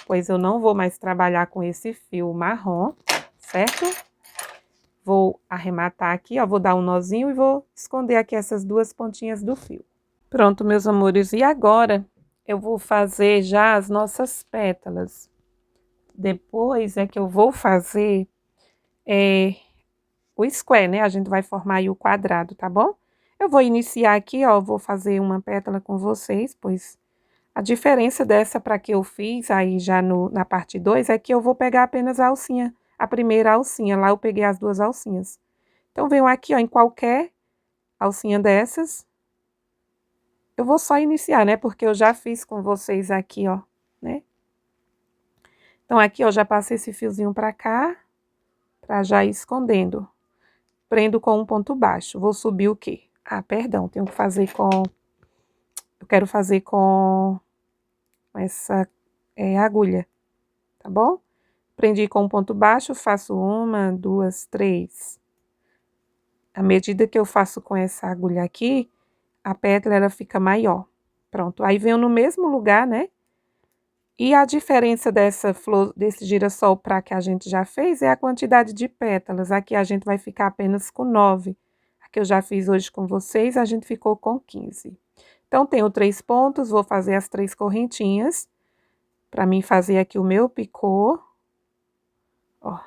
pois eu não vou mais trabalhar com esse fio marrom, certo? Vou arrematar aqui, ó, vou dar um nozinho e vou esconder aqui essas 2 pontinhas do fio. Pronto, meus amores, e agora eu vou fazer já as nossas pétalas. Depois é que eu vou fazer o square, né? A gente vai formar aí o quadrado, tá bom? Eu vou iniciar aqui, ó, vou fazer uma pétala com vocês, pois a diferença dessa para que eu fiz aí já na parte 2 é que eu vou pegar apenas a alcinha, a primeira alcinha. Lá eu peguei as 2 alcinhas. Então, venho aqui, ó, em qualquer alcinha dessas. Eu vou só iniciar, né? Porque eu já fiz com vocês aqui, ó, né? Então, aqui, ó, já passei esse fiozinho pra cá, pra já ir escondendo. Prendo com um ponto baixo. Vou subir o quê? Ah, perdão, tenho que fazer com... Eu quero fazer com essa agulha, tá bom? Prendi com um ponto baixo, faço 1, 2, 3. À medida que eu faço com essa agulha aqui, a pétala ela fica maior. Pronto, aí venho no mesmo lugar, né? E a diferença dessa flor, desse girassol para que a gente já fez é a quantidade de pétalas. Aqui a gente vai ficar apenas com 9. A que eu já fiz hoje com vocês, a gente ficou com 15. Então, tenho 3 pontos, vou fazer as 3 correntinhas. Para mim fazer aqui o meu picô. Ó.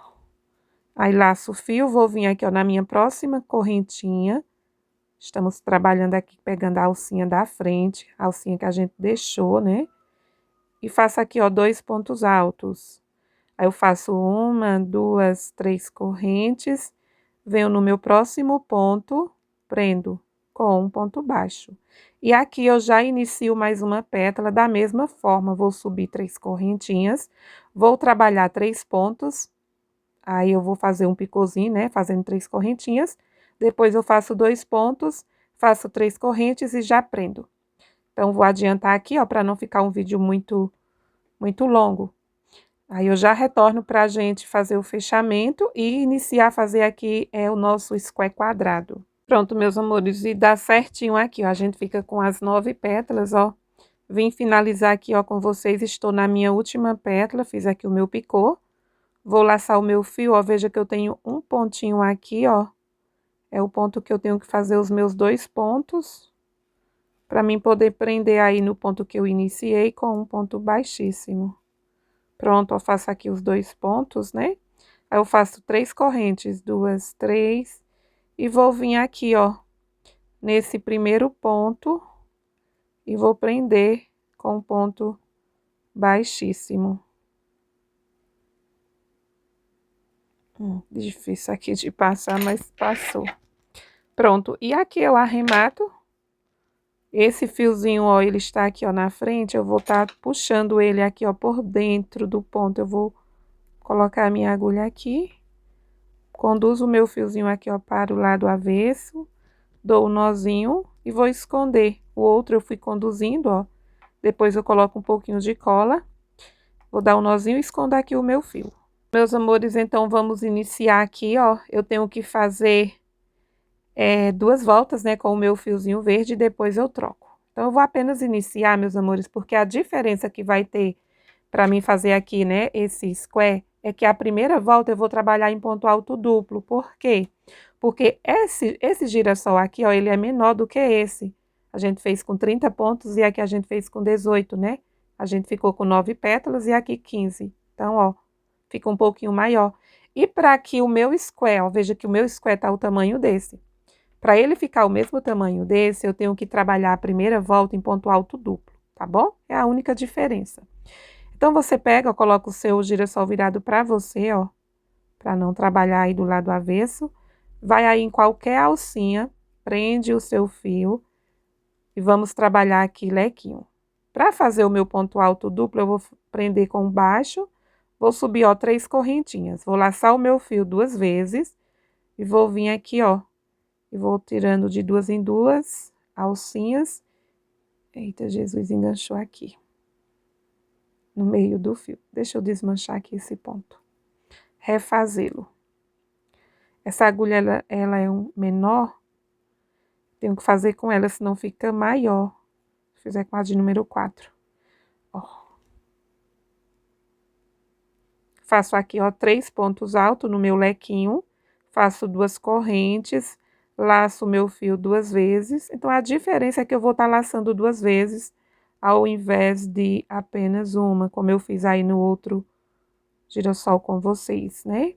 Aí, laço o fio, vou vir aqui, ó, na minha próxima correntinha. Estamos trabalhando aqui, pegando a alcinha da frente, a alcinha que a gente deixou, né? E faço aqui, ó, 2 pontos altos. Aí, eu faço 1, 2, 3 correntes. Venho no meu próximo ponto, prendo com um ponto baixo. E aqui, eu já inicio mais uma pétala da mesma forma. Vou subir 3 correntinhas. Vou trabalhar 3 pontos. Aí, eu vou fazer um picôzinho, né? Fazendo 3 correntinhas. Depois, eu faço 2 pontos, faço 3 correntes e já prendo. Então, vou adiantar aqui, ó, para não ficar um vídeo muito longo. Aí, eu já retorno para a gente fazer o fechamento e iniciar a fazer aqui o nosso square quadrado. Pronto, meus amores, e dá certinho aqui, ó. A gente fica com as 9 pétalas, ó. Vim finalizar aqui, ó, com vocês. Estou na minha última pétala, fiz aqui o meu picô. Vou laçar o meu fio, ó. Veja que eu tenho um pontinho aqui, ó. É o ponto que eu tenho que fazer os meus 2 pontos, para mim poder prender aí no ponto que eu iniciei com um ponto baixíssimo. Pronto, eu faço aqui os 2 pontos, né? Aí eu faço 3 correntes, 2, 3, e vou vir aqui, ó, nesse primeiro ponto, e vou prender com um ponto baixíssimo. Difícil aqui de passar, mas passou. Pronto, e aqui eu arremato. Esse fiozinho, ó, ele está aqui, ó, na frente, eu vou estar puxando ele aqui, ó, por dentro do ponto. Eu vou colocar a minha agulha aqui, conduzo o meu fiozinho aqui, ó, para o lado avesso, dou o nozinho e vou esconder. O outro eu fui conduzindo, ó, depois eu coloco um pouquinho de cola, vou dar um nozinho e esconder aqui o meu fio. Meus amores, então vamos iniciar aqui, ó, eu tenho que fazer 2 voltas, né, com o meu fiozinho verde e depois eu troco. Então, eu vou apenas iniciar, meus amores, porque a diferença que vai ter para mim fazer aqui, né, esse square, é que a primeira volta eu vou trabalhar em ponto alto duplo. Por quê? Porque esse girassol aqui, ó, ele é menor do que esse. a gente fez com 30 pontos e aqui a gente fez com 18, né? A gente ficou com 9 pétalas e aqui 15. Então, ó, fica um pouquinho maior. E para que o meu square, ó, veja que o meu square tá o tamanho desse. Para ele ficar o mesmo tamanho desse, eu tenho que trabalhar a primeira volta em ponto alto duplo, tá bom? É a única diferença. Então, você pega, ó, coloca o seu girassol virado para você, ó, para não trabalhar aí do lado avesso. Vai aí em qualquer alcinha, prende o seu fio e vamos trabalhar aqui lequinho. Para fazer o meu ponto alto duplo, eu vou prender com baixo, vou subir, ó, 3 correntinhas. Vou laçar o meu fio 2 vezes e vou vir aqui, ó, e vou tirando de 2 em 2 alcinhas. Eita, Jesus, enganchou aqui, no meio do fio. Deixa eu desmanchar aqui esse ponto. Refazê-lo. Essa agulha, ela é menor, tenho que fazer com ela, senão fica maior. Se fizer com a de número 4. Ó. Faço aqui, ó, 3 pontos altos no meu lequinho, faço 2 correntes, laço o meu fio 2 vezes. Então, a diferença é que eu vou estar laçando 2 vezes, ao invés de apenas uma, como eu fiz aí no outro girassol com vocês, né?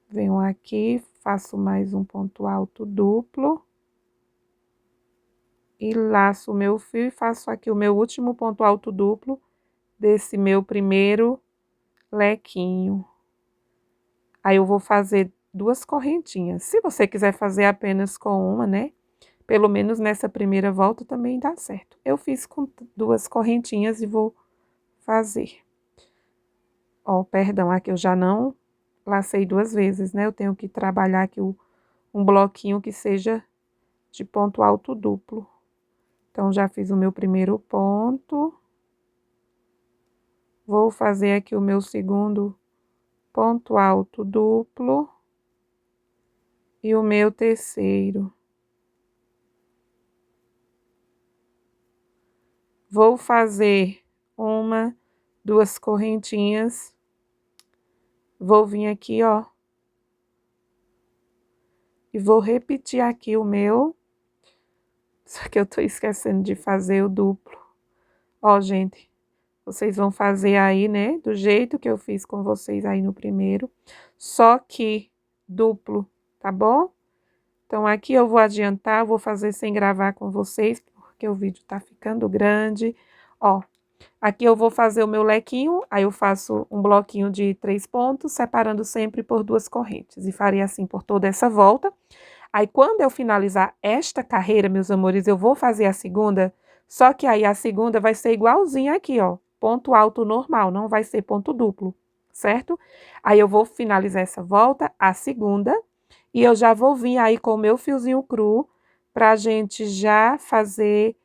Venho aqui, faço mais um ponto alto duplo. E laço o meu fio e faço aqui o meu último ponto alto duplo desse meu primeiro lequinho. Aí eu vou fazer 2 correntinhas. Se você quiser fazer apenas com uma, né? Pelo menos nessa primeira volta também dá certo. Eu fiz com 2 correntinhas e vou fazer. Ó, perdão, aqui eu já não lacei 2 vezes, né? Eu tenho que trabalhar aqui um bloquinho que seja de ponto alto duplo. Então, já fiz o meu primeiro ponto. Vou fazer aqui o meu segundo ponto alto duplo. E o meu terceiro. Vou fazer 1, 2 correntinhas. Vou vir aqui, ó. E vou repetir aqui o meu. Só que eu tô esquecendo de fazer o duplo. Ó, gente, vocês vão fazer aí, né, do jeito que eu fiz com vocês aí no primeiro, só que duplo, tá bom? Então, aqui eu vou adiantar, vou fazer sem gravar com vocês, porque o vídeo tá ficando grande. Ó, aqui eu vou fazer o meu lequinho, aí eu faço um bloquinho de 3 pontos, separando sempre por 2 correntes, e farei assim por toda essa volta. Aí, quando eu finalizar esta carreira, meus amores, eu vou fazer a segunda, só que aí a segunda vai ser igualzinha aqui, ó, ponto alto normal, não vai ser ponto duplo, certo? Aí, eu vou finalizar essa volta, a segunda, e eu já vou vir aí com o meu fiozinho cru, pra gente já fazer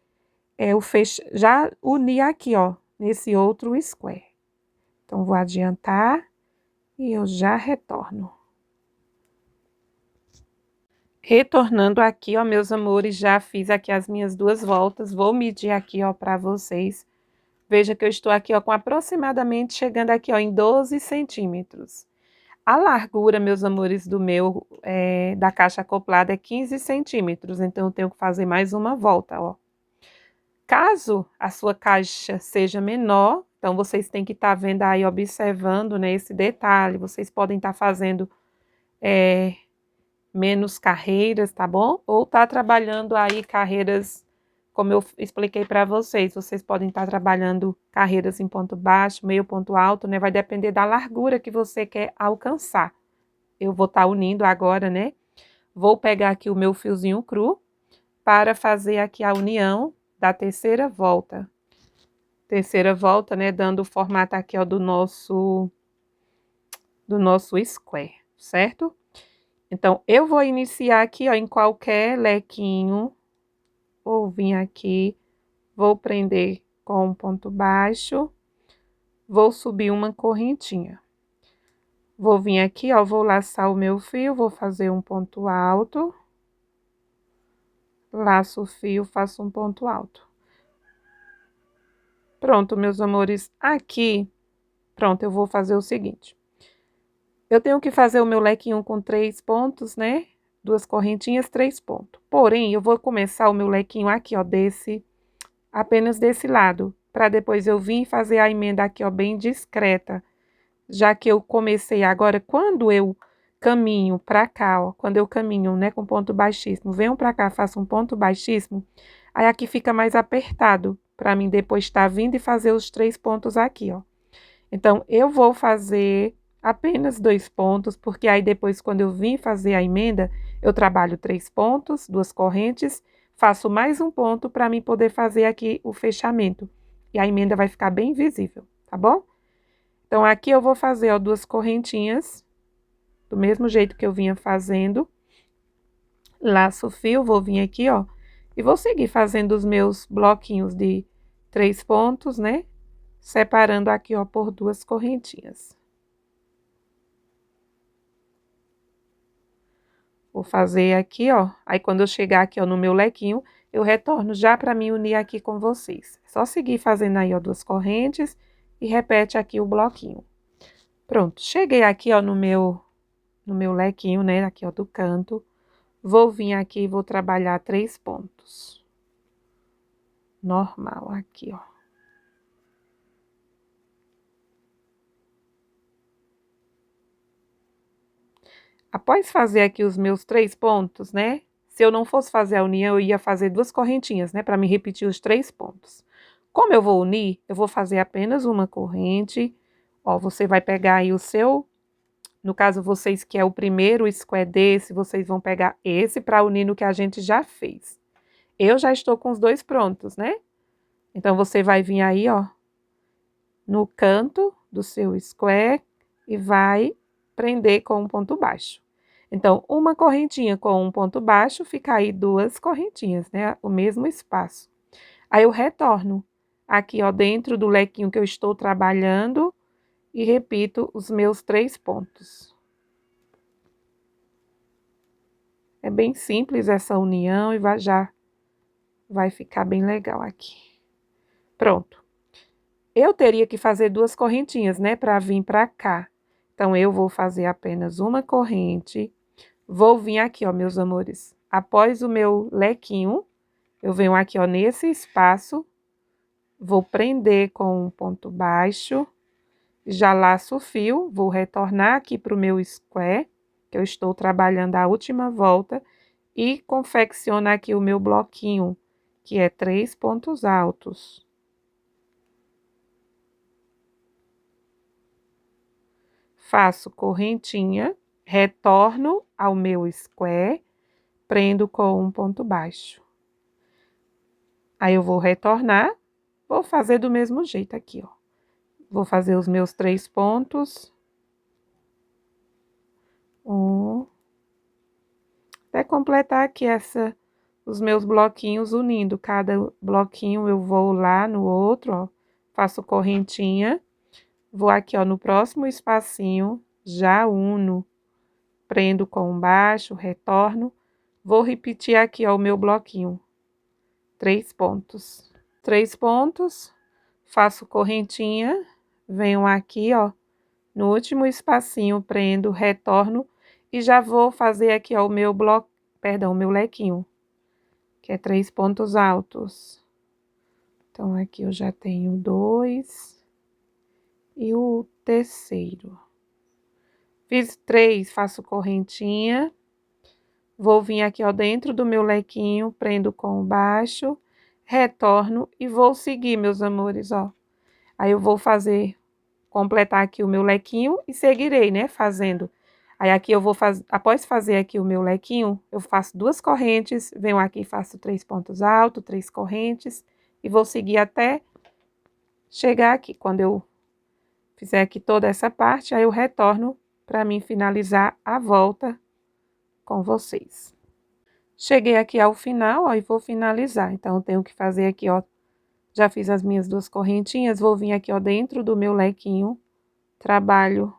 já unir aqui, ó, nesse outro square. Então, vou adiantar e eu já retorno. Retornando aqui, ó, meus amores, já fiz aqui as minhas 2 voltas. Vou medir aqui, ó, para vocês. Veja que eu estou aqui, ó, com aproximadamente chegando aqui, ó, em 12 centímetros. A largura, meus amores, da caixa acoplada é 15 centímetros. Então, eu tenho que fazer mais uma volta, ó. Caso a sua caixa seja menor, então, vocês têm que estar vendo aí, observando, né, esse detalhe. Vocês podem estar fazendo menos carreiras, tá bom? Ou tá trabalhando aí carreiras, como eu expliquei para vocês, vocês podem estar trabalhando carreiras em ponto baixo, meio ponto alto, né? Vai depender da largura que você quer alcançar. Eu vou estar unindo agora, né? Vou pegar aqui o meu fiozinho cru para fazer aqui a união da terceira volta. Terceira volta, né? Dando o formato aqui, ó, do nosso square, certo? Então, eu vou iniciar aqui, ó, em qualquer lequinho, vou vir aqui, vou prender com um ponto baixo, vou subir uma correntinha. Vou vir aqui, ó, vou laçar o meu fio, vou fazer um ponto alto, laço o fio, faço um ponto alto. Pronto, meus amores, aqui, pronto, eu vou fazer o seguinte. Eu tenho que fazer o meu lequinho com 3 pontos, né? duas correntinhas, 3 pontos. Porém, eu vou começar o meu lequinho aqui, ó, apenas desse lado, para depois eu vir fazer a emenda aqui, ó, bem discreta. Já que eu comecei agora, quando eu caminho para cá, ó, quando eu caminho, né, com ponto baixíssimo, venho para cá, faço um ponto baixíssimo, aí aqui fica mais apertado, para mim depois estar vindo e fazer os 3 pontos aqui, ó. Então, eu vou fazer apenas 2 pontos, porque aí depois, quando eu vim fazer a emenda, eu trabalho 3 pontos, 2 correntes, faço mais um ponto para mim poder fazer aqui o fechamento. E a emenda vai ficar bem visível, tá bom? Então, aqui eu vou fazer, ó, 2 correntinhas, do mesmo jeito que eu vinha fazendo. Laço o fio, vou vir aqui, ó, e vou seguir fazendo os meus bloquinhos de 3 pontos, né? Separando aqui, ó, por 2 correntinhas. Vou fazer aqui, ó, aí quando eu chegar aqui, ó, no meu lequinho, eu retorno já para me unir aqui com vocês. É só seguir fazendo aí, ó, 2 correntes e repete aqui o bloquinho. Pronto, cheguei aqui, ó, no meu lequinho, né, aqui, ó, do canto. Vou vir aqui e vou trabalhar 3 pontos. Normal aqui, ó. Após fazer aqui os meus 3 pontos, né? Se eu não fosse fazer a união, eu ia fazer 2 correntinhas, né? Para me repetir os 3 pontos. Como eu vou unir, eu vou fazer apenas uma corrente. Ó, você vai pegar aí o seu... No caso, vocês que é o primeiro square desse, vocês vão pegar esse para unir no que a gente já fez. Eu já estou com os 2 prontos, né? Então, você vai vir aí, ó, no canto do seu square e vai prender com um ponto baixo. Então, uma correntinha com um ponto baixo, fica aí 2 correntinhas, né? O mesmo espaço. Aí, eu retorno aqui, ó, dentro do lequinho que eu estou trabalhando e repito os meus 3 pontos. É bem simples essa união e já vai ficar bem legal aqui. Pronto. Eu teria que fazer 2 correntinhas, né, para vir para cá. Então, eu vou fazer apenas uma corrente. Vou vir aqui, ó, meus amores. Após o meu lequinho, eu venho aqui, ó, nesse espaço. Vou prender com um ponto baixo. Já laço o fio, vou retornar aqui para o meu square, que eu estou trabalhando a última volta. E confecciono aqui o meu bloquinho, que é 3 pontos altos. Faço correntinha, retorno ao meu square, prendo com um ponto baixo. Aí, eu vou retornar, vou fazer do mesmo jeito aqui, ó. Vou fazer os meus 3 pontos. Até completar aqui os meus bloquinhos unindo. Cada bloquinho eu vou lá no outro, ó. Faço correntinha. Vou aqui, ó, no próximo espacinho, já uno, prendo com baixo, retorno. Vou repetir aqui, ó, o meu bloquinho. 3 pontos. 3 pontos, faço correntinha, venho aqui, ó, no último espacinho, prendo, retorno e já vou fazer aqui, ó, o meu o meu lequinho, que é 3 pontos altos. Então, aqui eu já tenho 2. E o terceiro. Fiz 3, faço correntinha. Vou vir aqui, ó, dentro do meu lequinho, prendo com baixo, retorno e vou seguir, meus amores, ó. Aí, eu vou completar aqui o meu lequinho e seguirei, né, fazendo. Aí, aqui eu vou fazer, após fazer aqui o meu lequinho, eu faço 2 correntes, venho aqui e faço 3 pontos altos, 3 correntes e vou seguir até chegar aqui. Quando eu fizer aqui toda essa parte, aí eu retorno para mim finalizar a volta com vocês. Cheguei aqui ao final, ó, e vou finalizar. Então, eu tenho que fazer aqui, ó, já fiz as minhas 2 correntinhas, vou vir aqui, ó, dentro do meu lequinho, trabalho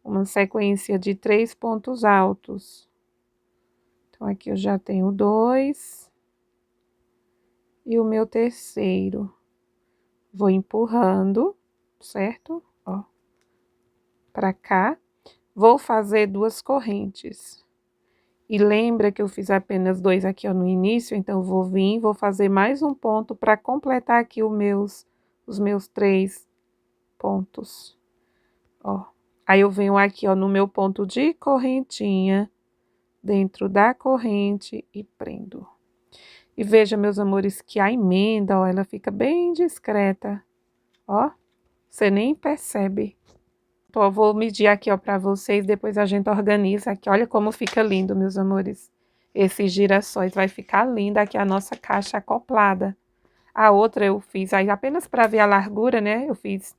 uma sequência de 3 pontos altos. Então, aqui eu já tenho 2 e o meu terceiro. Vou empurrando, certo? Ó, para cá. Vou fazer 2 correntes. E lembra que eu fiz apenas 2 aqui, ó, no início, então eu vou vir, vou fazer mais um ponto para completar aqui os meus 3 pontos, ó. Aí eu venho aqui, ó, no meu ponto de correntinha, dentro da corrente e prendo. E veja, meus amores, que a emenda, ó, ela fica bem discreta, ó, você nem percebe. Então, eu vou medir aqui, ó, pra vocês, depois a gente organiza aqui. Olha como fica lindo, meus amores. Esses girassóis, vai ficar linda aqui a nossa caixa acoplada. A outra eu fiz aí apenas para ver a largura, né? Eu fiz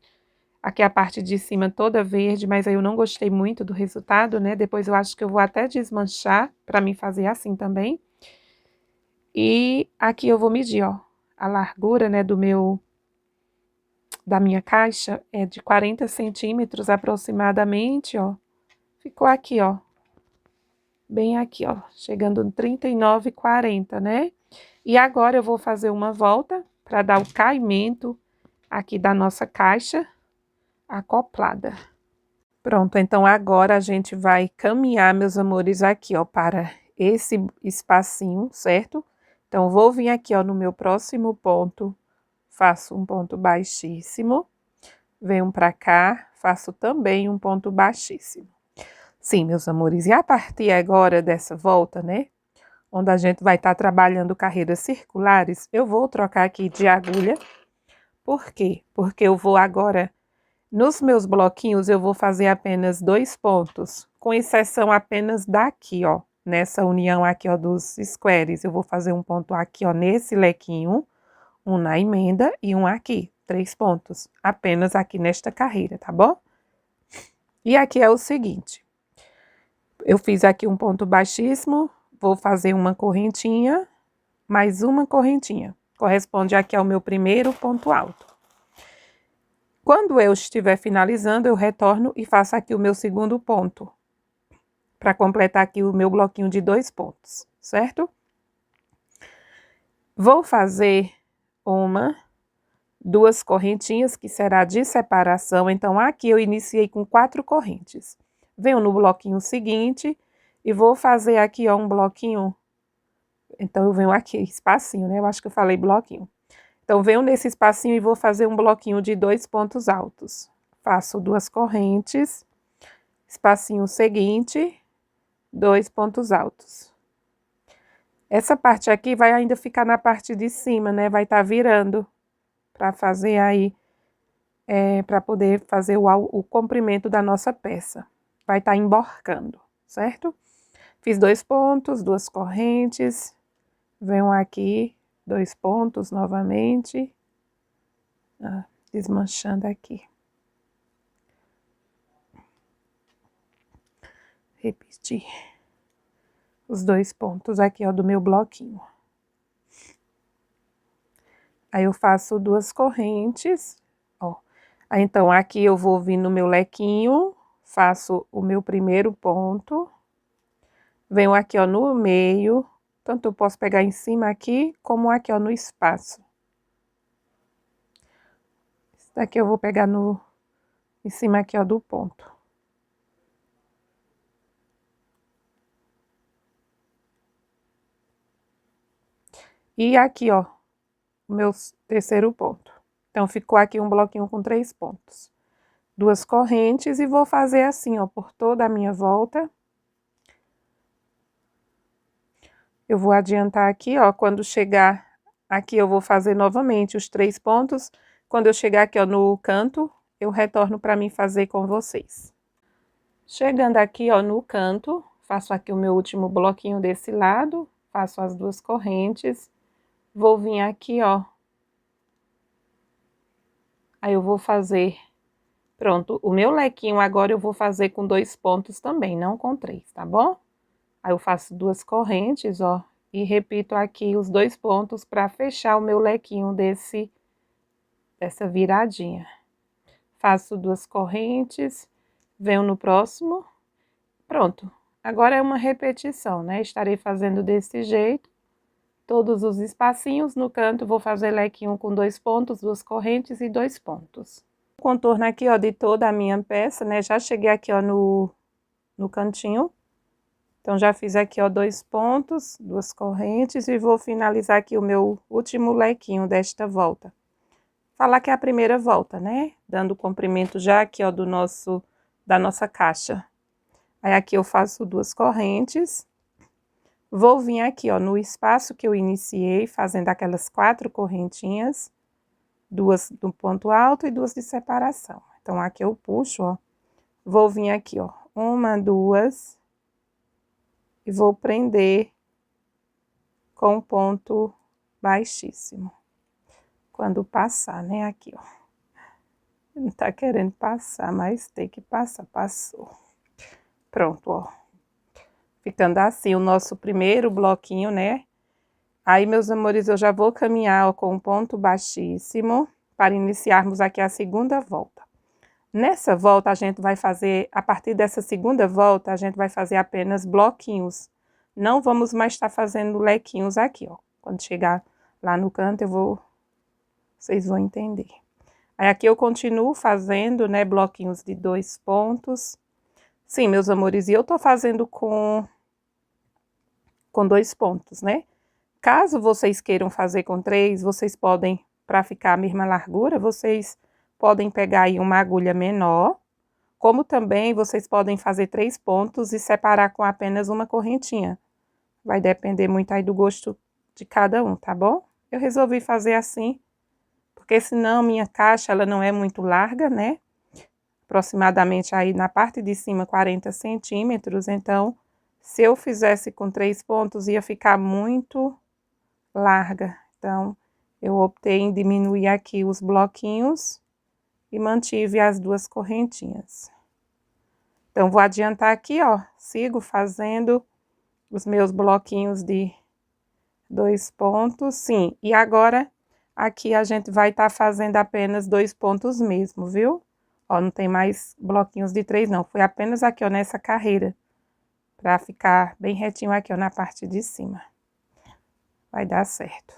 aqui a parte de cima toda verde, mas aí eu não gostei muito do resultado, né? Depois eu acho que eu vou até desmanchar para mim fazer assim também. E aqui eu vou medir, ó, a largura, né, da minha caixa é de 40 centímetros aproximadamente, ó. Ficou aqui, ó, bem aqui, ó, chegando em 39,40, né? E agora eu vou fazer uma volta para dar o caimento aqui da nossa caixa acoplada. Pronto, então agora a gente vai caminhar, meus amores, aqui, ó, para esse espacinho, certo? Então, vou vir aqui, ó, no meu próximo ponto, faço um ponto baixíssimo, venho para cá, faço também um ponto baixíssimo. Sim, meus amores, e a partir agora dessa volta, né, onde a gente vai estar trabalhando carreiras circulares, eu vou trocar aqui de agulha. Por quê? Porque eu vou agora, nos meus bloquinhos, eu vou fazer apenas 2 pontos, com exceção apenas daqui, ó, nessa união aqui, ó, dos squares. Eu vou fazer um ponto aqui, ó, nesse lequinho, um na emenda e um aqui, 3 pontos, apenas aqui nesta carreira, tá bom? E aqui é o seguinte, eu fiz aqui um ponto baixíssimo, vou fazer uma correntinha, mais uma correntinha, corresponde aqui ao meu primeiro ponto alto. Quando eu estiver finalizando, eu retorno e faço aqui o meu segundo ponto, para completar aqui o meu bloquinho de 2 pontos, certo? Vou fazer duas correntinhas, que será de separação, então aqui eu iniciei com 4 correntes. Venho no bloquinho seguinte e vou fazer aqui, ó, um bloquinho, então eu venho aqui, espacinho, né? Eu acho que eu falei bloquinho. Então, venho nesse espacinho e vou fazer um bloquinho de 2 pontos altos. Faço 2 correntes, espacinho seguinte, 2 pontos altos. Essa parte aqui vai ainda ficar na parte de cima, né? Vai estar virando para fazer aí, para poder fazer o comprimento da nossa peça. Vai estar emborcando, certo? Fiz 2 pontos, 2 correntes, venho aqui, 2 pontos novamente, desmanchando aqui. Repetir os 2 pontos aqui, ó, do meu bloquinho. Aí eu faço 2 correntes, ó. Aí então aqui eu vou vir no meu lequinho, faço o meu primeiro ponto, venho aqui, ó, no meio, tanto eu posso pegar em cima aqui, como aqui, ó, no espaço. Esse daqui eu vou pegar em cima aqui, ó, do ponto. E aqui, ó, o meu terceiro ponto. Então, ficou aqui um bloquinho com 3 pontos. 2 correntes e vou fazer assim, ó, por toda a minha volta. Eu vou adiantar aqui, ó, quando chegar aqui eu vou fazer novamente os 3 pontos. Quando eu chegar aqui, ó, no canto, eu retorno para mim fazer com vocês. Chegando aqui, ó, no canto, faço aqui o meu último bloquinho desse lado, faço as 2 correntes, vou vir aqui, ó. Aí eu vou fazer, pronto, o meu lequinho agora eu vou fazer com 2 pontos também, não com 3, tá bom? Aí eu faço 2 correntes, ó, e repito aqui os 2 pontos para fechar o meu lequinho dessa viradinha. Faço 2 correntes, venho no próximo, pronto. Agora é uma repetição, né? Estarei fazendo desse jeito, todos os espacinhos no canto, vou fazer lequinho com 2 pontos, 2 correntes e 2 pontos. Contorno aqui, ó, de toda a minha peça, né? Já cheguei aqui, ó, no cantinho. Então, já fiz aqui, ó, 2 pontos, 2 correntes e vou finalizar aqui o meu último lequinho desta volta. Falar que é a primeira volta, né? Dando o comprimento já aqui, ó, da nossa caixa. Aí, aqui eu faço 2 correntes. Vou vir aqui, ó, no espaço que eu iniciei, fazendo aquelas 4 correntinhas. 2 do ponto alto e 2 de separação. Então, aqui eu puxo, ó. Vou vir aqui, ó, 1, 2... E vou prender com ponto baixíssimo. Quando passar, né? Aqui, ó. Não tá querendo passar, mas tem que passar. Passou. Pronto, ó. Ficando assim o nosso primeiro bloquinho, né? Aí, meus amores, eu já vou caminhar, ó, com um ponto baixíssimo para iniciarmos aqui a segunda volta. Nessa volta, a gente vai fazer, a partir dessa segunda volta, a gente vai fazer apenas bloquinhos. Não vamos mais estar fazendo lequinhos aqui, ó. Quando chegar lá no canto, vocês vão entender. Aí, aqui eu continuo fazendo, né, bloquinhos de 2 pontos. Sim, meus amores, e eu tô fazendo com 2 pontos, né? Caso vocês queiram fazer com 3, vocês podem, para ficar a mesma largura, vocês podem pegar aí uma agulha menor, como também vocês podem fazer 3 pontos e separar com apenas uma correntinha. Vai depender muito aí do gosto de cada um, tá bom? Eu resolvi fazer assim, porque senão minha caixa, ela não é muito larga, né? Aproximadamente aí na parte de cima 40 centímetros, então, se eu fizesse com 3 pontos, ia ficar muito larga. Então, eu optei em diminuir aqui os bloquinhos e mantive as 2 correntinhas. Então, vou adiantar aqui, ó, sigo fazendo os meus bloquinhos de 2 pontos, sim. E agora, aqui a gente vai estar fazendo apenas 2 pontos mesmo, viu? Ó, não tem mais bloquinhos de 3 não, foi apenas aqui, ó, nessa carreira, pra ficar bem retinho aqui, ó, na parte de cima. Vai dar certo.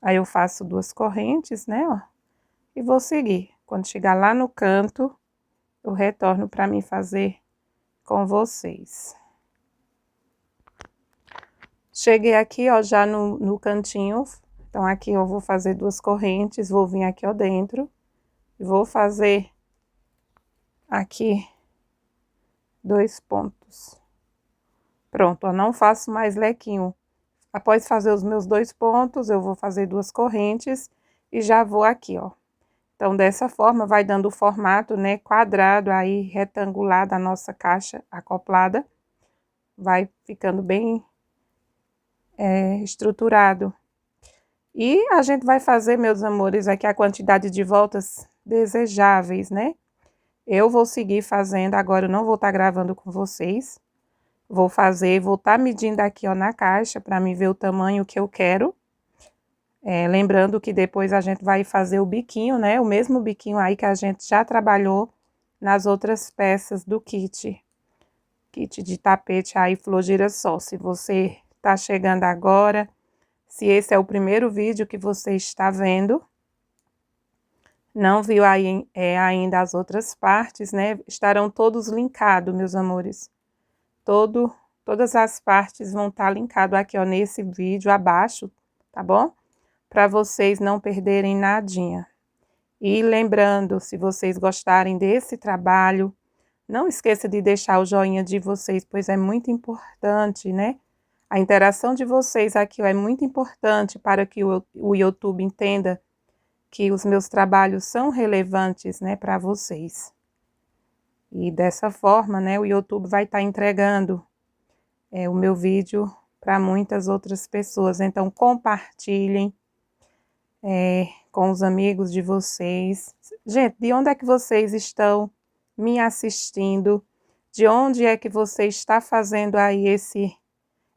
Aí eu faço 2 correntes, né, ó. E vou seguir. Quando chegar lá no canto, eu retorno para mim fazer com vocês. Cheguei aqui, ó, já no cantinho. Então, aqui eu vou fazer 2 correntes, vou vir aqui, ó, dentro. E vou fazer aqui 2 pontos. Pronto, ó, não faço mais lequinho. Após fazer os meus 2 pontos, eu vou fazer 2 correntes e já vou aqui, ó. Então, dessa forma, vai dando o formato, né, quadrado aí, retangular da nossa caixa acoplada. Vai ficando bem estruturado. E a gente vai fazer, meus amores, aqui a quantidade de voltas desejáveis, né? Eu vou seguir fazendo, agora eu não vou estar gravando com vocês. Vou fazer, vou estar medindo aqui, ó, na caixa, para mim ver o tamanho que eu quero. Lembrando que depois a gente vai fazer o biquinho, né? O mesmo biquinho aí que a gente já trabalhou nas outras peças do kit. Kit de tapete aí, flor girassol. Se você tá chegando agora, se esse é o primeiro vídeo que você está vendo, não viu aí ainda as outras partes, né? Estarão todos linkados, meus amores. Todas as partes vão estar linkadas aqui, ó, nesse vídeo abaixo, tá bom? Para vocês não perderem nadinha. E lembrando, se vocês gostarem desse trabalho, não esqueça de deixar o joinha de vocês, pois é muito importante, né? A interação de vocês aqui é muito importante para que o YouTube entenda que os meus trabalhos são relevantes, né, para vocês. E dessa forma, né, o YouTube vai estar entregando o meu vídeo para muitas outras pessoas. Então, compartilhem com os amigos de vocês. Gente, de onde é que vocês estão me assistindo? De onde é que você está fazendo aí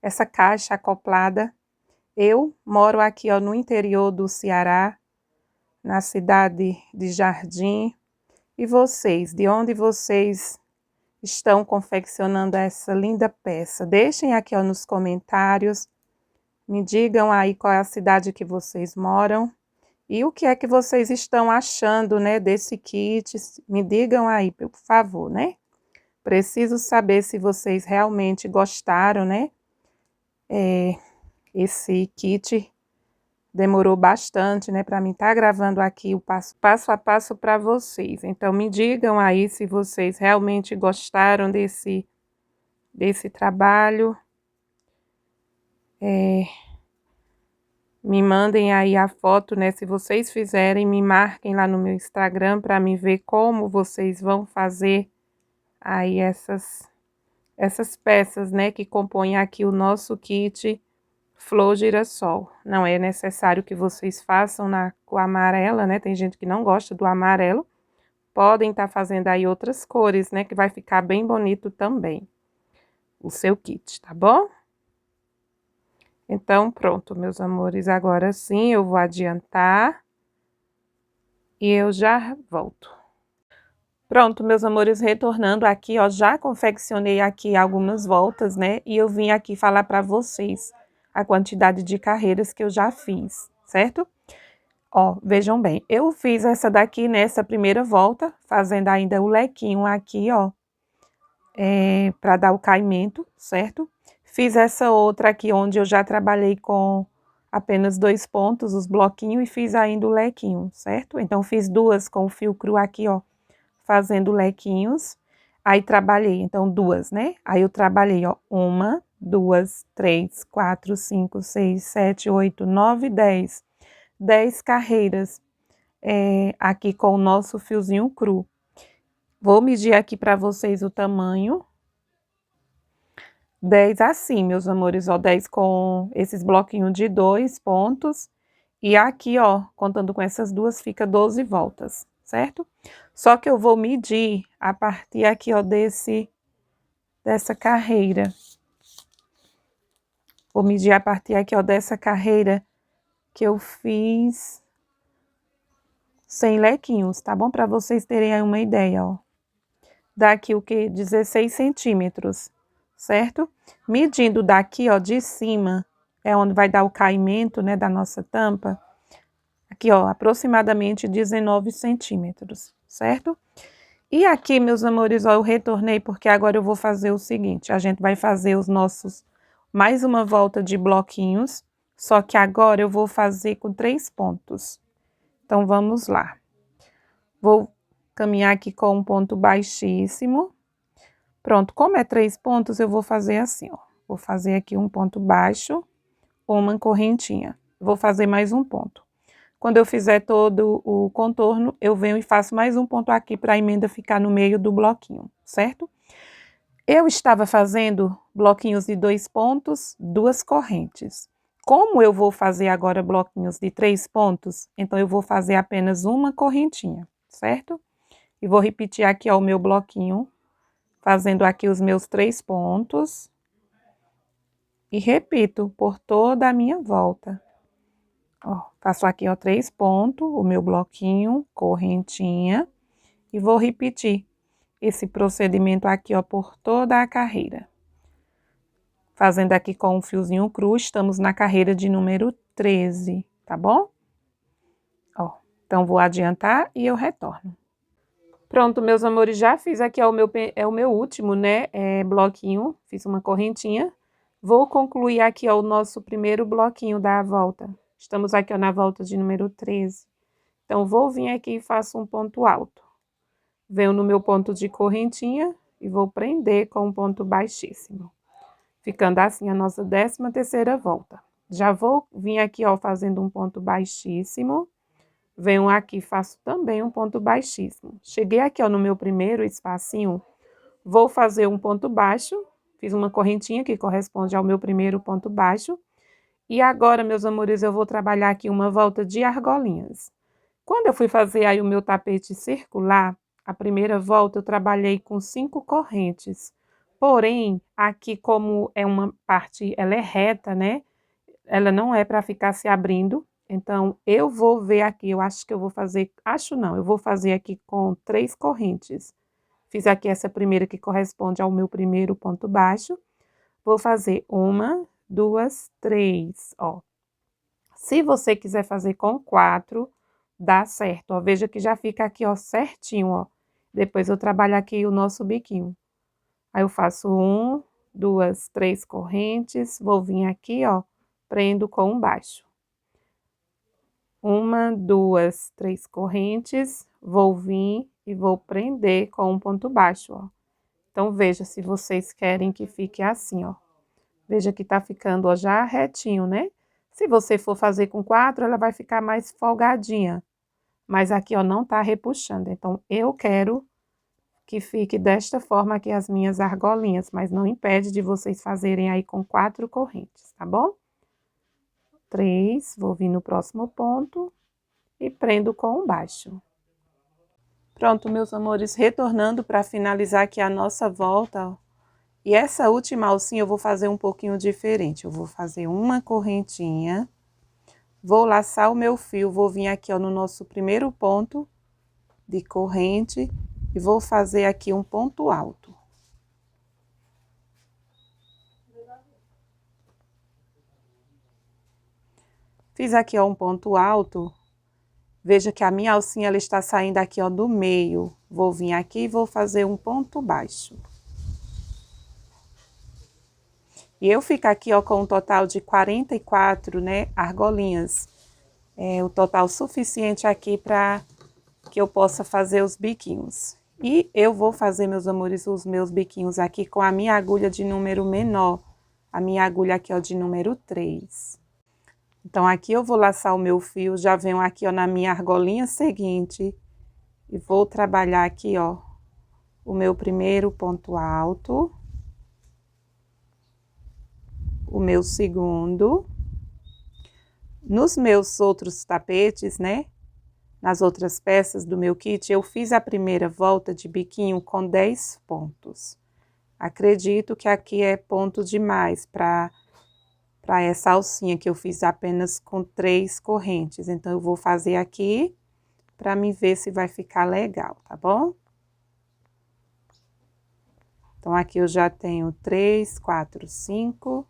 essa caixa acoplada? Eu moro aqui, ó, no interior do Ceará, na cidade de Jardim. E vocês, de onde vocês estão confeccionando essa linda peça? Deixem aqui, ó, nos comentários. Me digam aí qual é a cidade que vocês moram. E o que é que vocês estão achando, né, desse kit? Me digam aí, por favor, né? preciso saber se vocês realmente gostaram, né? Esse kit demorou bastante, né, para mim estar gravando aqui o passo a passo para vocês. Então, me digam aí se vocês realmente gostaram desse trabalho. Me mandem aí a foto, né, se vocês fizerem, me marquem lá no meu Instagram para me ver como vocês vão fazer aí essas peças, né, que compõem aqui o nosso kit Flor Girassol. Não é necessário que vocês façam na cor amarela, né? Tem gente que não gosta do amarelo. Podem estar fazendo aí outras cores, né? Que vai ficar bem bonito também o seu kit, tá bom? Então, pronto, meus amores. Agora sim, eu vou adiantar e eu já volto. Pronto, meus amores, retornando aqui, ó, já confeccionei aqui algumas voltas, né? E eu vim aqui falar para vocês a quantidade de carreiras que eu já fiz, certo? Ó, vejam bem, eu fiz essa daqui nessa primeira volta, fazendo ainda o lequinho aqui, ó, para dar o caimento, certo? Fiz essa outra aqui, onde eu já trabalhei com apenas 2 pontos, os bloquinhos, e fiz ainda o lequinho, certo? Então, fiz duas com o fio cru aqui, ó, fazendo lequinhos. Aí, trabalhei, então, duas, né? Aí, eu trabalhei, ó, 1, 2, 3, 4, 5, 6, 7, 8, 9, 10. 10 carreiras aqui com o nosso fiozinho cru. Vou medir aqui para vocês o tamanho. 10 assim, meus amores, ó, 10 com esses bloquinhos de 2 pontos. E aqui, ó, contando com essas duas, fica 12 voltas, certo? Só que eu vou medir a partir aqui, ó, dessa carreira. Vou medir a partir aqui, ó, dessa carreira que eu fiz sem lequinhos, tá bom? Para vocês terem aí uma ideia, ó. Dá aqui o que? 16 centímetros, certo? Medindo daqui, ó, de cima, é onde vai dar o caimento, né, da nossa tampa. Aqui, ó, aproximadamente 19 centímetros, certo? E aqui, meus amores, ó, eu retornei porque agora eu vou fazer o seguinte. A gente vai fazer os nossos, mais uma volta de bloquinhos, só que agora eu vou fazer com 3 pontos. Então, vamos lá. Vou caminhar aqui com um ponto baixíssimo. Pronto, como é 3 pontos, eu vou fazer assim, ó. Vou fazer aqui um ponto baixo, uma correntinha. Vou fazer mais um ponto. Quando eu fizer todo o contorno, eu venho e faço mais um ponto aqui para a emenda ficar no meio do bloquinho, certo? Eu estava fazendo bloquinhos de 2 pontos, 2 correntes. Como eu vou fazer agora bloquinhos de 3 pontos, então eu vou fazer apenas uma correntinha, certo? E vou repetir aqui, ó, o meu bloquinho, fazendo aqui os meus 3 pontos. E repito por toda a minha volta. Ó, faço aqui, ó, 3 pontos, o meu bloquinho, correntinha. E vou repetir esse procedimento aqui, ó, por toda a carreira. Fazendo aqui com um fiozinho cru, estamos na carreira de número 13, tá bom? Ó, então vou adiantar e eu retorno. Pronto, meus amores, já fiz aqui, ó, o meu último, né, bloquinho, fiz uma correntinha. Vou concluir aqui, ó, o nosso primeiro bloquinho da volta. Estamos aqui, ó, na volta de número 13. Então, vou vir aqui e faço um ponto alto. Venho no meu ponto de correntinha e vou prender com um ponto baixíssimo. Ficando assim a nossa 13ª volta. Já vou vir aqui, ó, fazendo um ponto baixíssimo. Venho aqui, faço também um ponto baixíssimo. Cheguei aqui, ó, no meu primeiro espacinho, vou fazer um ponto baixo. Fiz uma correntinha que corresponde ao meu primeiro ponto baixo. E agora, meus amores, eu vou trabalhar aqui uma volta de argolinhas. Quando eu fui fazer aí o meu tapete circular, a primeira volta eu trabalhei com 5 correntes. Porém, aqui como é uma parte, ela é reta, né? Ela não é para ficar se abrindo. Então, eu vou ver aqui, eu acho que eu vou fazer, acho não, eu vou fazer aqui com 3 correntes. Fiz aqui essa primeira que corresponde ao meu primeiro ponto baixo. Vou fazer 1, 2, 3, ó. Se você quiser fazer com 4, dá certo, ó. Veja que já fica aqui, ó, certinho, ó. Depois eu trabalho aqui o nosso biquinho. Aí eu faço 1, 2, 3 correntes, vou vir aqui, ó, prendo com um baixo. 1, 2, 3 correntes, vou vir e vou prender com um ponto baixo, ó. Então, veja se vocês querem que fique assim, ó. Veja que tá ficando, ó, já retinho, né? Se você for fazer com 4, ela vai ficar mais folgadinha. Mas aqui, ó, não tá repuxando. Então, eu quero que fique desta forma aqui as minhas argolinhas, mas não impede de vocês fazerem aí com 4 correntes, tá bom? 3, vou vir no próximo ponto e prendo com um baixo. Pronto, meus amores, retornando para finalizar aqui a nossa volta, ó. E essa última alcinha eu vou fazer um pouquinho diferente. Eu vou fazer uma correntinha, vou laçar o meu fio, vou vir aqui, ó, no nosso primeiro ponto de corrente e vou fazer aqui um ponto alto. Fiz aqui, ó, um ponto alto. Veja que a minha alcinha, ela está saindo aqui, ó, do meio. Vou vir aqui e vou fazer um ponto baixo. E eu fico aqui, ó, com um total de 44, né, argolinhas. É o total suficiente aqui para que eu possa fazer os biquinhos. E eu vou fazer, meus amores, os meus biquinhos aqui com a minha agulha de número menor. A minha agulha aqui, ó, de número 3. Então, aqui eu vou laçar o meu fio, já venho aqui, ó, na minha argolinha seguinte. E vou trabalhar aqui, ó, o meu primeiro ponto alto. O meu segundo. Nos meus outros tapetes, né? Nas outras peças do meu kit, eu fiz a primeira volta de biquinho com 10 pontos. Acredito que aqui é ponto demais para essa alcinha que eu fiz apenas com 3 correntes. Então, eu vou fazer aqui para me ver se vai ficar legal, tá bom? Então, aqui eu já tenho 3, 4, 5.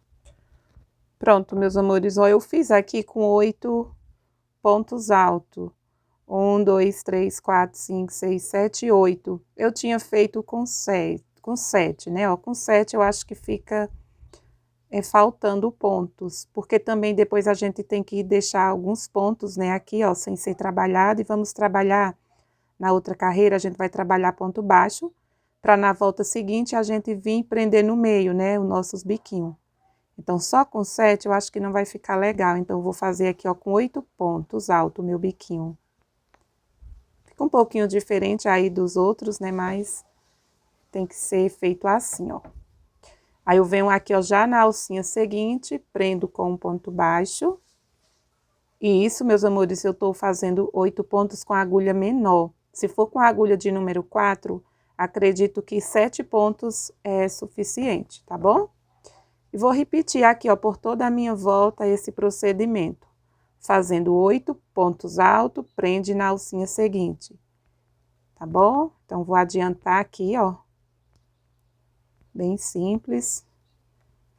Pronto, meus amores, ó, eu fiz aqui com 8 pontos altos. 1, 2, 3, 4, 5, 6, 7, 8. Eu tinha feito com 7, né? Ó, com 7 eu acho que fica faltando pontos, porque também depois a gente tem que deixar alguns pontos, né? Aqui, ó, sem ser trabalhado, e vamos trabalhar na outra carreira, a gente vai trabalhar ponto baixo, para na volta seguinte a gente vir prender no meio, né? Os nossos biquinhos. Então, só com 7 eu acho que não vai ficar legal, então eu vou fazer aqui, ó, com 8 pontos alto o meu biquinho. Fica um pouquinho diferente aí dos outros, né, mas tem que ser feito assim, ó. Aí eu venho aqui, ó, já na alcinha seguinte, prendo com um ponto baixo. E isso, meus amores, eu tô fazendo 8 pontos com a agulha menor. Se for com a agulha de número 4, acredito que 7 pontos é suficiente, tá bom? E vou repetir aqui, ó, por toda a minha volta esse procedimento. Fazendo 8 pontos altos, prende na alcinha seguinte. Tá bom? Então, vou adiantar aqui, ó. Bem simples.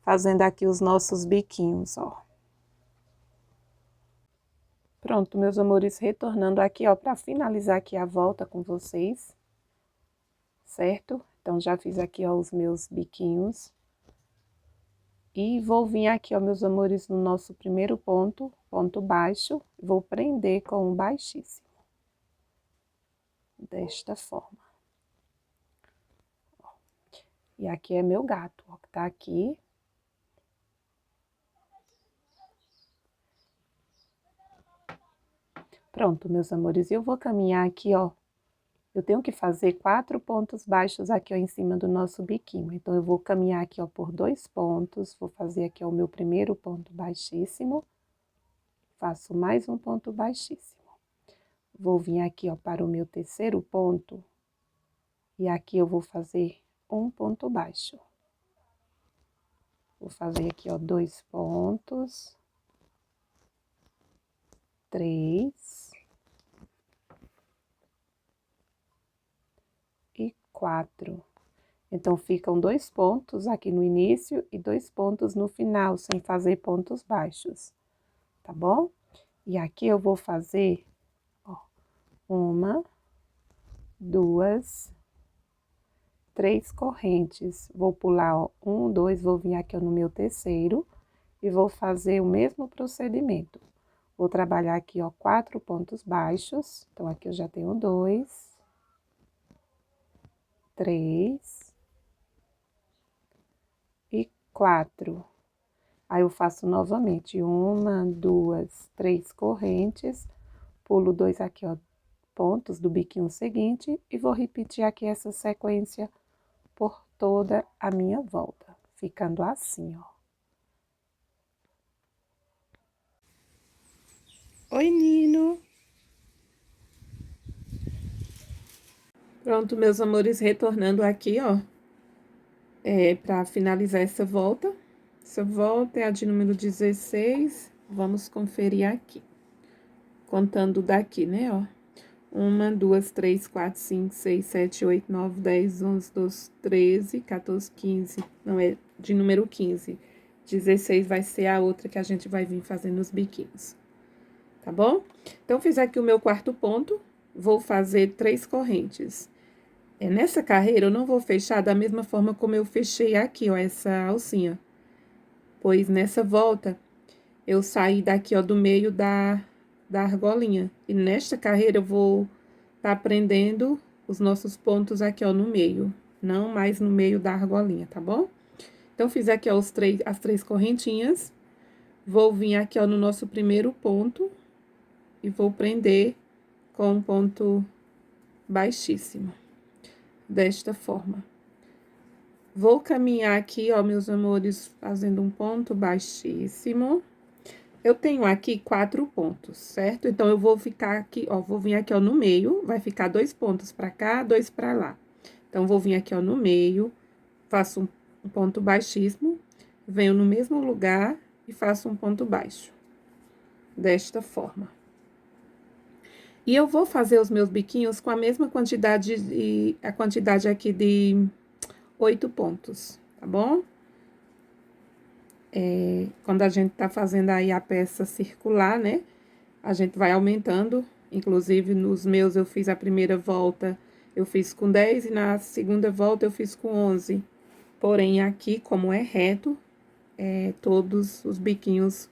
Fazendo aqui os nossos biquinhos, ó. Pronto, meus amores, retornando aqui, ó, para finalizar aqui a volta com vocês. Certo? Então, já fiz aqui, ó, os meus biquinhos. E vou vir aqui, ó, meus amores, no nosso primeiro ponto, ponto baixo, vou prender com um baixíssimo. Desta forma. E aqui é meu gato, ó, que tá aqui. Pronto, meus amores, eu vou caminhar aqui, ó. Eu tenho que fazer 4 pontos baixos aqui, ó, em cima do nosso biquinho. Então, eu vou caminhar aqui, ó, por 2 pontos. Vou fazer aqui, ó, o meu primeiro ponto baixíssimo. Faço mais um ponto baixíssimo. Vou vir aqui, ó, para o meu terceiro ponto. E aqui eu vou fazer um ponto baixo. Vou fazer aqui, ó, 2 pontos. 3. E 4. Então, ficam 2 pontos aqui no início e 2 pontos no final, sem fazer pontos baixos, tá bom? E aqui eu vou fazer, ó, 1, 2, 3 correntes. Vou pular, ó, 1, 2, vou vir aqui, ó, no meu terceiro e vou fazer o mesmo procedimento. Vou trabalhar aqui, ó, 4 pontos baixos. Então, aqui eu já tenho 2, 3 e 4. Aí, eu faço novamente 1, 2, 3 correntes, pulo 2 aqui, ó, pontos do biquinho seguinte e vou repetir aqui essa sequência por toda a minha volta, ficando assim, ó. Oi, Nino! Pronto, meus amores, retornando aqui, ó, para finalizar essa volta. Essa volta é a de número 16, vamos conferir aqui. Contando daqui, né, ó. 1, 2, 3, 4, 5, 6, 7, 8, 9, 10, 11, 12, 13, 14, 15. Não, é de número 15. 16 vai ser a outra que a gente vai vir fazendo os biquinhos. Tá bom? Então, fiz aqui o meu quarto ponto. Vou fazer 3 correntes. Nessa carreira, eu não vou fechar da mesma forma como eu fechei aqui, ó, essa alcinha. Pois nessa volta, eu saí daqui, ó, do meio da argolinha. E nesta carreira, eu vou tá prendendo os nossos pontos aqui, ó, no meio. Não mais no meio da argolinha, tá bom? Então, fiz aqui, ó, as 3 correntinhas. Vou vir aqui, ó, no nosso primeiro ponto. E vou prender com um ponto baixíssimo. Desta forma. Vou caminhar aqui, ó, meus amores, fazendo um ponto baixíssimo. Eu tenho aqui 4 pontos, certo? Então, eu vou ficar aqui, ó, vou vir aqui, ó, no meio, vai ficar 2 pontos pra cá, 2 pra lá. Então, vou vir aqui, ó, no meio, faço um ponto baixíssimo, venho no mesmo lugar e faço um ponto baixo. Desta forma. E eu vou fazer os meus biquinhos com a mesma quantidade, a quantidade aqui de 8 pontos, tá bom? Quando a gente tá fazendo aí a peça circular, né? A gente vai aumentando, inclusive nos meus eu fiz a primeira volta, eu fiz com 10 e na segunda volta eu fiz com 11. Porém, aqui, como é reto, todos os biquinhos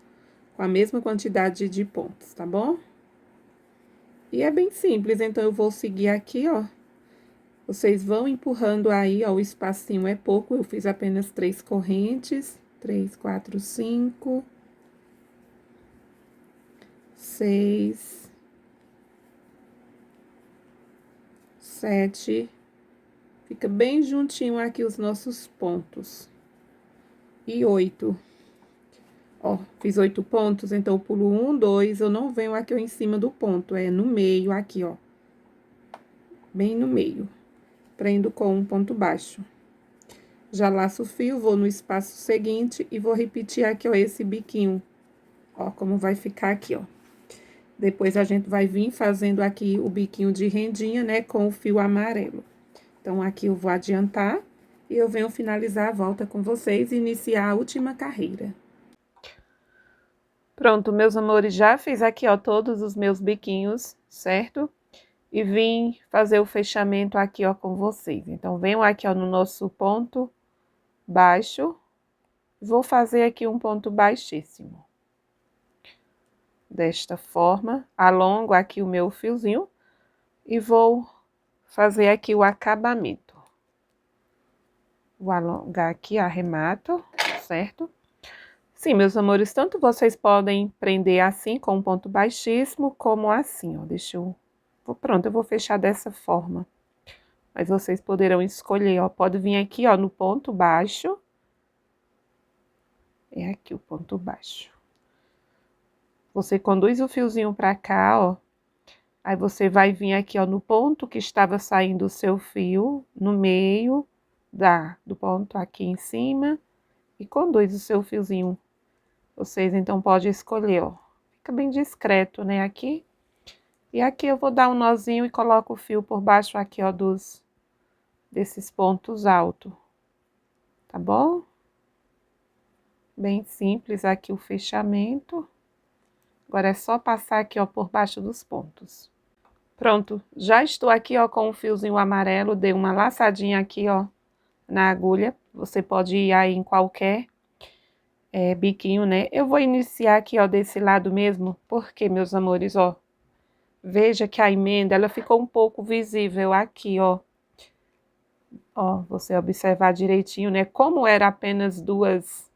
com a mesma quantidade de pontos, tá bom? E é bem simples, então eu vou seguir aqui, ó. Vocês vão empurrando aí, ó, o espacinho é pouco, eu fiz apenas 3 correntes. 3, 4, 5, 6, 7. Fica bem juntinho aqui os nossos pontos. E 8. Ó, fiz 8 pontos, então eu pulo 1, 2, eu não venho aqui ó, em cima do ponto, é no meio aqui, ó. Bem no meio. Prendo com um ponto baixo. Já laço o fio, vou no espaço seguinte e vou repetir aqui, ó, esse biquinho. Ó, como vai ficar aqui, ó. Depois, a gente vai vir fazendo aqui o biquinho de rendinha, né, com o fio amarelo. Então, aqui eu vou adiantar e eu venho finalizar a volta com vocês e iniciar a última carreira. Pronto, meus amores, já fiz aqui, ó, todos os meus biquinhos, certo? E vim fazer o fechamento aqui, ó, com vocês. Então, venho aqui, ó, no nosso ponto baixo, vou fazer aqui um ponto baixíssimo. Desta forma, alongo aqui o meu fiozinho e vou fazer aqui o acabamento. Vou alongar aqui, arremato, certo? Sim, meus amores, tanto vocês podem prender assim, com um ponto baixíssimo, como assim, ó. Pronto, eu vou fechar dessa forma. Mas vocês poderão escolher, ó. Pode vir aqui, ó, no ponto baixo. É aqui o ponto baixo. Você conduz o fiozinho pra cá, ó. Aí, você vai vir aqui, ó, no ponto que estava saindo o seu fio, no meio do ponto aqui em cima. E conduz o seu fiozinho. Vocês, então, podem escolher, ó. Fica bem discreto, né, aqui. E aqui eu vou dar um nozinho e coloco o fio por baixo aqui, ó, desses pontos altos. Tá bom? Bem simples aqui o fechamento. Agora, é só passar aqui, ó, por baixo dos pontos. Pronto, já estou aqui, ó, com o fiozinho amarelo, dei uma laçadinha aqui, ó, na agulha. Você pode ir aí em qualquer biquinho, né? Eu vou iniciar aqui, ó, desse lado mesmo, porque, meus amores, ó, veja que a emenda, ela ficou um pouco visível aqui, ó. Ó, você observar direitinho, né? Como era apenas duas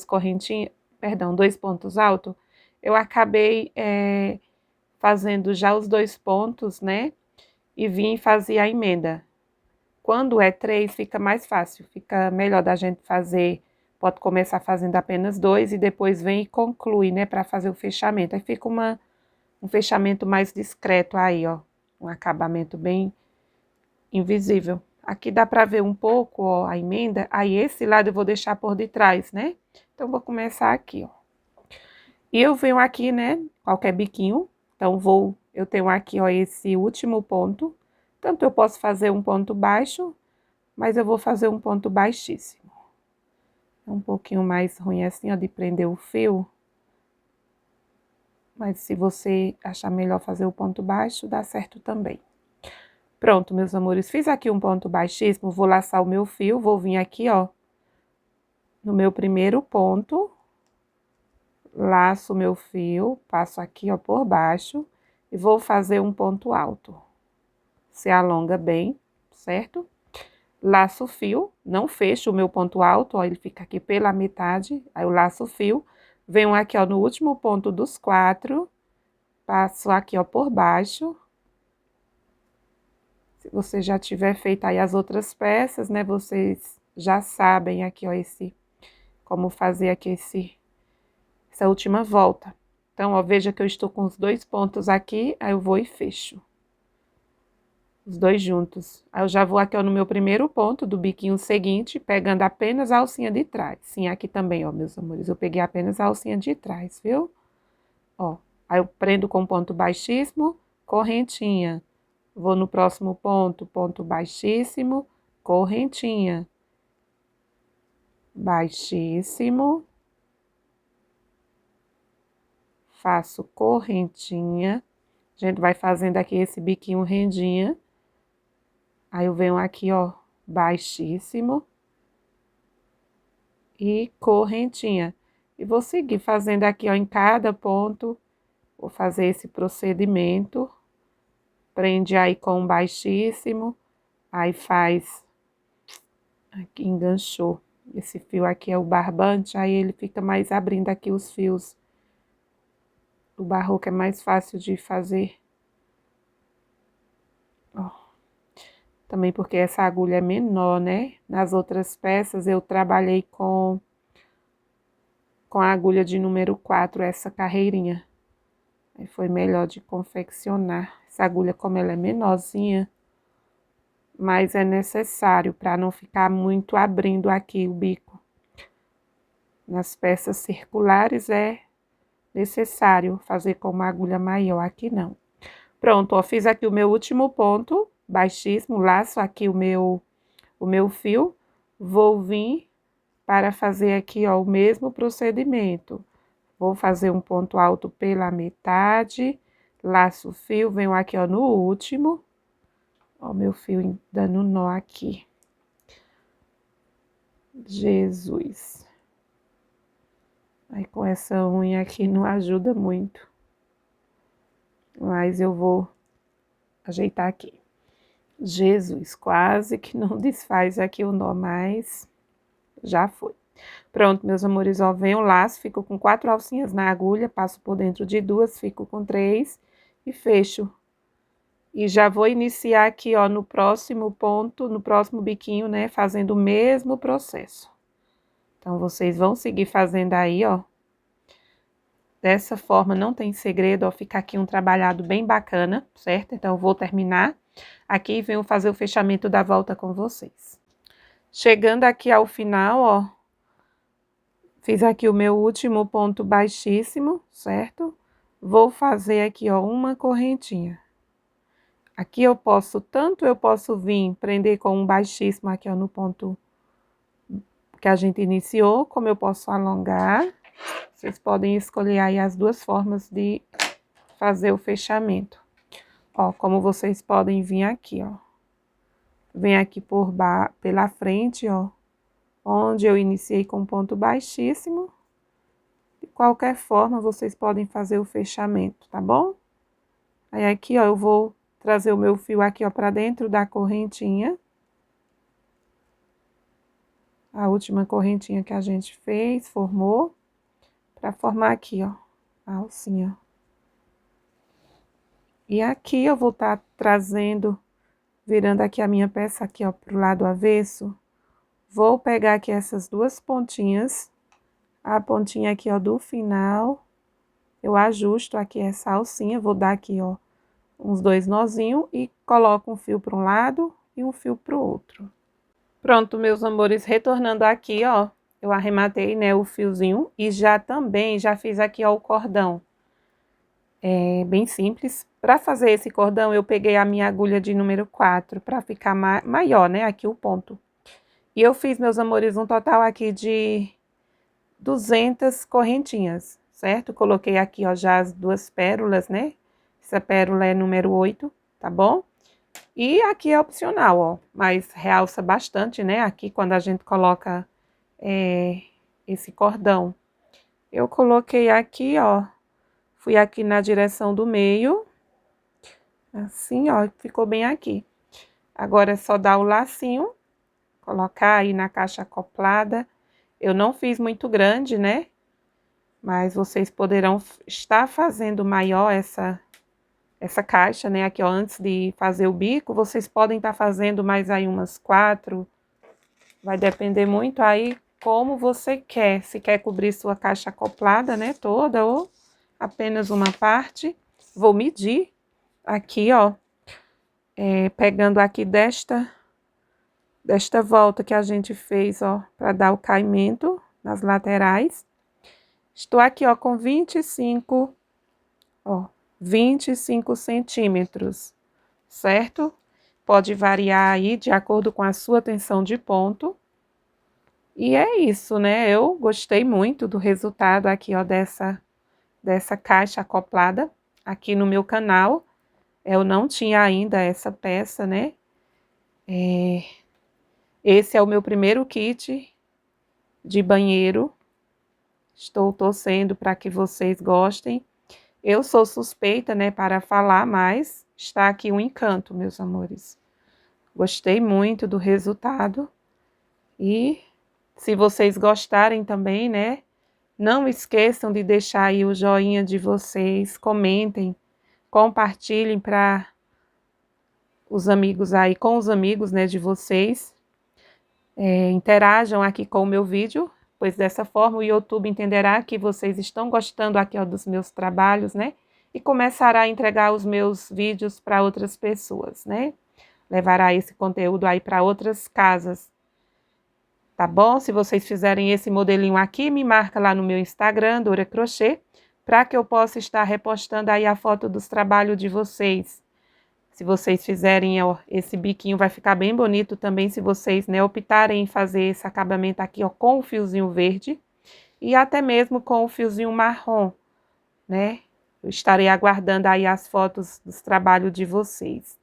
correntinhas, perdão, 2 pontos altos, eu acabei fazendo já os 2 pontos, né? E vim fazer a emenda. Quando é 3, fica mais fácil, fica melhor da gente fazer. Pode começar fazendo apenas 2 e depois vem e conclui, né? Para fazer o fechamento. Aí fica um fechamento mais discreto aí, ó. Um acabamento bem invisível. Aqui dá para ver um pouco, ó, a emenda. Aí esse lado eu vou deixar por detrás, né? Então, vou começar aqui, ó. E eu venho aqui, né? Qualquer biquinho. Então, eu tenho aqui, ó, esse último ponto. Tanto eu posso fazer um ponto baixo, mas eu vou fazer um ponto baixíssimo. É um pouquinho mais ruim assim, ó, de prender o fio. Mas se você achar melhor fazer o ponto baixo, dá certo também. Pronto, meus amores, fiz aqui um ponto baixíssimo, vou laçar o meu fio, vou vir aqui, ó, no meu primeiro ponto, laço o meu fio, passo aqui, ó, por baixo e vou fazer um ponto alto. Se alonga bem, certo? Laço o fio, não fecho o meu ponto alto, ó, ele fica aqui pela metade, aí eu laço o fio, venho aqui, ó, no último ponto dos 4, passo aqui, ó, por baixo. Se você já tiver feito aí as outras peças, né, vocês já sabem aqui, ó, como fazer aqui essa última volta. Então, ó, veja que eu estou com os 2 pontos aqui, aí eu vou e fecho. Os 2 juntos. Aí eu já vou aqui, ó, no meu primeiro ponto do biquinho seguinte, pegando apenas a alcinha de trás. Sim, aqui também, ó, meus amores, eu peguei apenas a alcinha de trás, viu? Ó, aí eu prendo com ponto baixíssimo, correntinha. Vou no próximo ponto, ponto baixíssimo, correntinha. Baixíssimo. Faço correntinha. A gente vai fazendo aqui esse biquinho rendinha. Aí eu venho aqui, ó, baixíssimo. E correntinha. E vou seguir fazendo aqui, ó, em cada ponto. Vou fazer esse procedimento. Prende aí com baixíssimo. Aí faz... Aqui enganchou. Esse fio aqui é o barbante, aí ele fica mais abrindo aqui os fios. O barroco é mais fácil de fazer. Ó. Também porque essa agulha é menor, né? Nas outras peças eu trabalhei com a agulha de número 4, essa carreirinha. Aí foi melhor de confeccionar. Essa agulha, como ela é menorzinha, mas é necessário para não ficar muito abrindo aqui o bico. Nas peças circulares é necessário fazer com uma agulha maior, aqui não. Pronto, ó, fiz aqui o meu último ponto, baixíssimo, laço aqui o meu fio, vou vir para fazer aqui, ó, o mesmo procedimento. Vou fazer um ponto alto pela metade, laço o fio, venho aqui, ó, no último, ó, meu fio dando nó aqui. Jesus. Aí, com essa unha aqui não ajuda muito. Mas eu vou ajeitar aqui. Jesus, quase que não desfaz aqui o nó, mas já foi. Pronto, meus amores, ó, vem o laço, fico com 4 alcinhas na agulha, passo por dentro de 2, fico com 3 e fecho. E já vou iniciar aqui, ó, no próximo ponto, no próximo biquinho, né, fazendo o mesmo processo. Então, vocês vão seguir fazendo aí, ó. Dessa forma, não tem segredo, ó, fica aqui um trabalhado bem bacana, certo? Então, eu vou terminar aqui e venho fazer o fechamento da volta com vocês. Chegando aqui ao final, ó, fiz aqui o meu último ponto baixíssimo, certo? Vou fazer aqui, ó, uma correntinha. Aqui eu posso vir prender com um baixíssimo aqui, ó, no ponto que a gente iniciou, como eu posso alongar. Vocês podem escolher aí as 2 formas de fazer o fechamento. Ó, como vocês podem vir aqui, ó. vem aqui pela frente, ó, onde eu iniciei com ponto baixíssimo. De qualquer forma, vocês podem fazer o fechamento, tá bom? Aí aqui, ó, eu vou trazer o meu fio aqui, ó, pra dentro da correntinha. A última correntinha que a gente fez, formou, pra formar aqui, ó, a alcinha. E aqui eu vou estar trazendo, virando aqui a minha peça aqui, ó, pro lado avesso. Vou pegar aqui essas duas pontinhas, a pontinha aqui, ó, do final. Eu ajusto aqui essa alcinha, vou dar aqui, ó, uns 2 nozinhos e coloco um fio para um lado e um fio para o outro. Pronto, meus amores, retornando aqui, ó, eu arrematei, né, o fiozinho e já fiz aqui, ó, o cordão. É bem simples. Para fazer esse cordão, eu peguei a minha agulha de número 4 para ficar maior, né, aqui o ponto. E eu fiz, meus amores, um total aqui de 200 correntinhas, certo? Coloquei aqui, ó, já as 2 pérolas, né? Essa pérola é número 8, tá bom? E aqui é opcional, ó, mas realça bastante, né? Aqui quando a gente coloca esse cordão. Eu coloquei aqui, ó, fui aqui na direção do meio, assim, ó, ficou bem aqui. Agora é só dar o lacinho, colocar aí na caixa acoplada. Eu não fiz muito grande, né? Mas vocês poderão estar fazendo maior essa caixa, né? Aqui, ó, antes de fazer o bico, vocês podem estar fazendo mais aí umas 4. Vai depender muito aí como você quer. Se quer cobrir sua caixa acoplada, né? Toda ou apenas uma parte. Vou medir aqui, ó. Pegando aqui desta volta que a gente fez, ó, para dar o caimento nas laterais. Estou aqui, ó, com 25 centímetros, certo? Pode variar aí de acordo com a sua tensão de ponto. E é isso, né? Eu gostei muito do resultado aqui, ó, dessa caixa acoplada aqui no meu canal. Eu não tinha ainda essa peça, né? Esse é o meu primeiro kit de banheiro. Estou torcendo para que vocês gostem. Eu sou suspeita, né, para falar, mas está aqui um encanto, meus amores. Gostei muito do resultado. E se vocês gostarem também, né, não esqueçam de deixar aí o joinha de vocês, comentem, compartilhem para os amigos aí, com os amigos, né, de vocês. Interajam aqui com o meu vídeo, pois dessa forma o YouTube entenderá que vocês estão gostando aqui, ó, dos meus trabalhos, né? E começará a entregar os meus vídeos para outras pessoas, né? Levará esse conteúdo aí para outras casas, tá bom? Se vocês fizerem esse modelinho aqui, me marca lá no meu Instagram, Dora Crochê, para que eu possa estar repostando aí a foto dos trabalhos de vocês. Se vocês fizerem, ó, esse biquinho vai ficar bem bonito também, se vocês, né, optarem em fazer esse acabamento aqui, ó, com o fiozinho verde e até mesmo com o fiozinho marrom, né? Eu estarei aguardando aí as fotos dos trabalhos de vocês.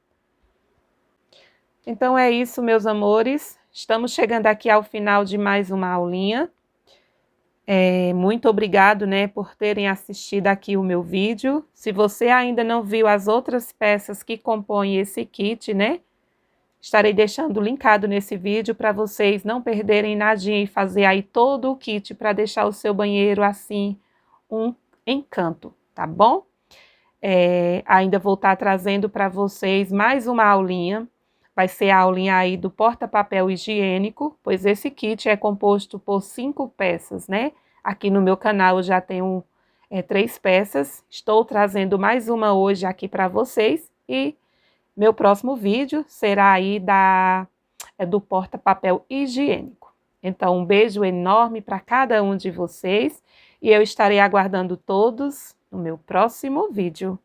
Então é isso, meus amores. Estamos chegando aqui ao final de mais uma aulinha. Muito obrigado, né, por terem assistido aqui o meu vídeo. Se você ainda não viu as outras peças que compõem esse kit, né, estarei deixando linkado nesse vídeo para vocês não perderem nadinha e fazer aí todo o kit para deixar o seu banheiro assim um encanto, tá bom? Ainda vou estar trazendo para vocês mais uma aulinha. Vai ser a aulinha aí do porta-papel higiênico, pois esse kit é composto por 5 peças, né? Aqui no meu canal eu já tenho 3 peças. Estou trazendo mais uma hoje aqui para vocês. E meu próximo vídeo será aí do porta-papel higiênico. Então, um beijo enorme para cada um de vocês. E eu estarei aguardando todos no meu próximo vídeo.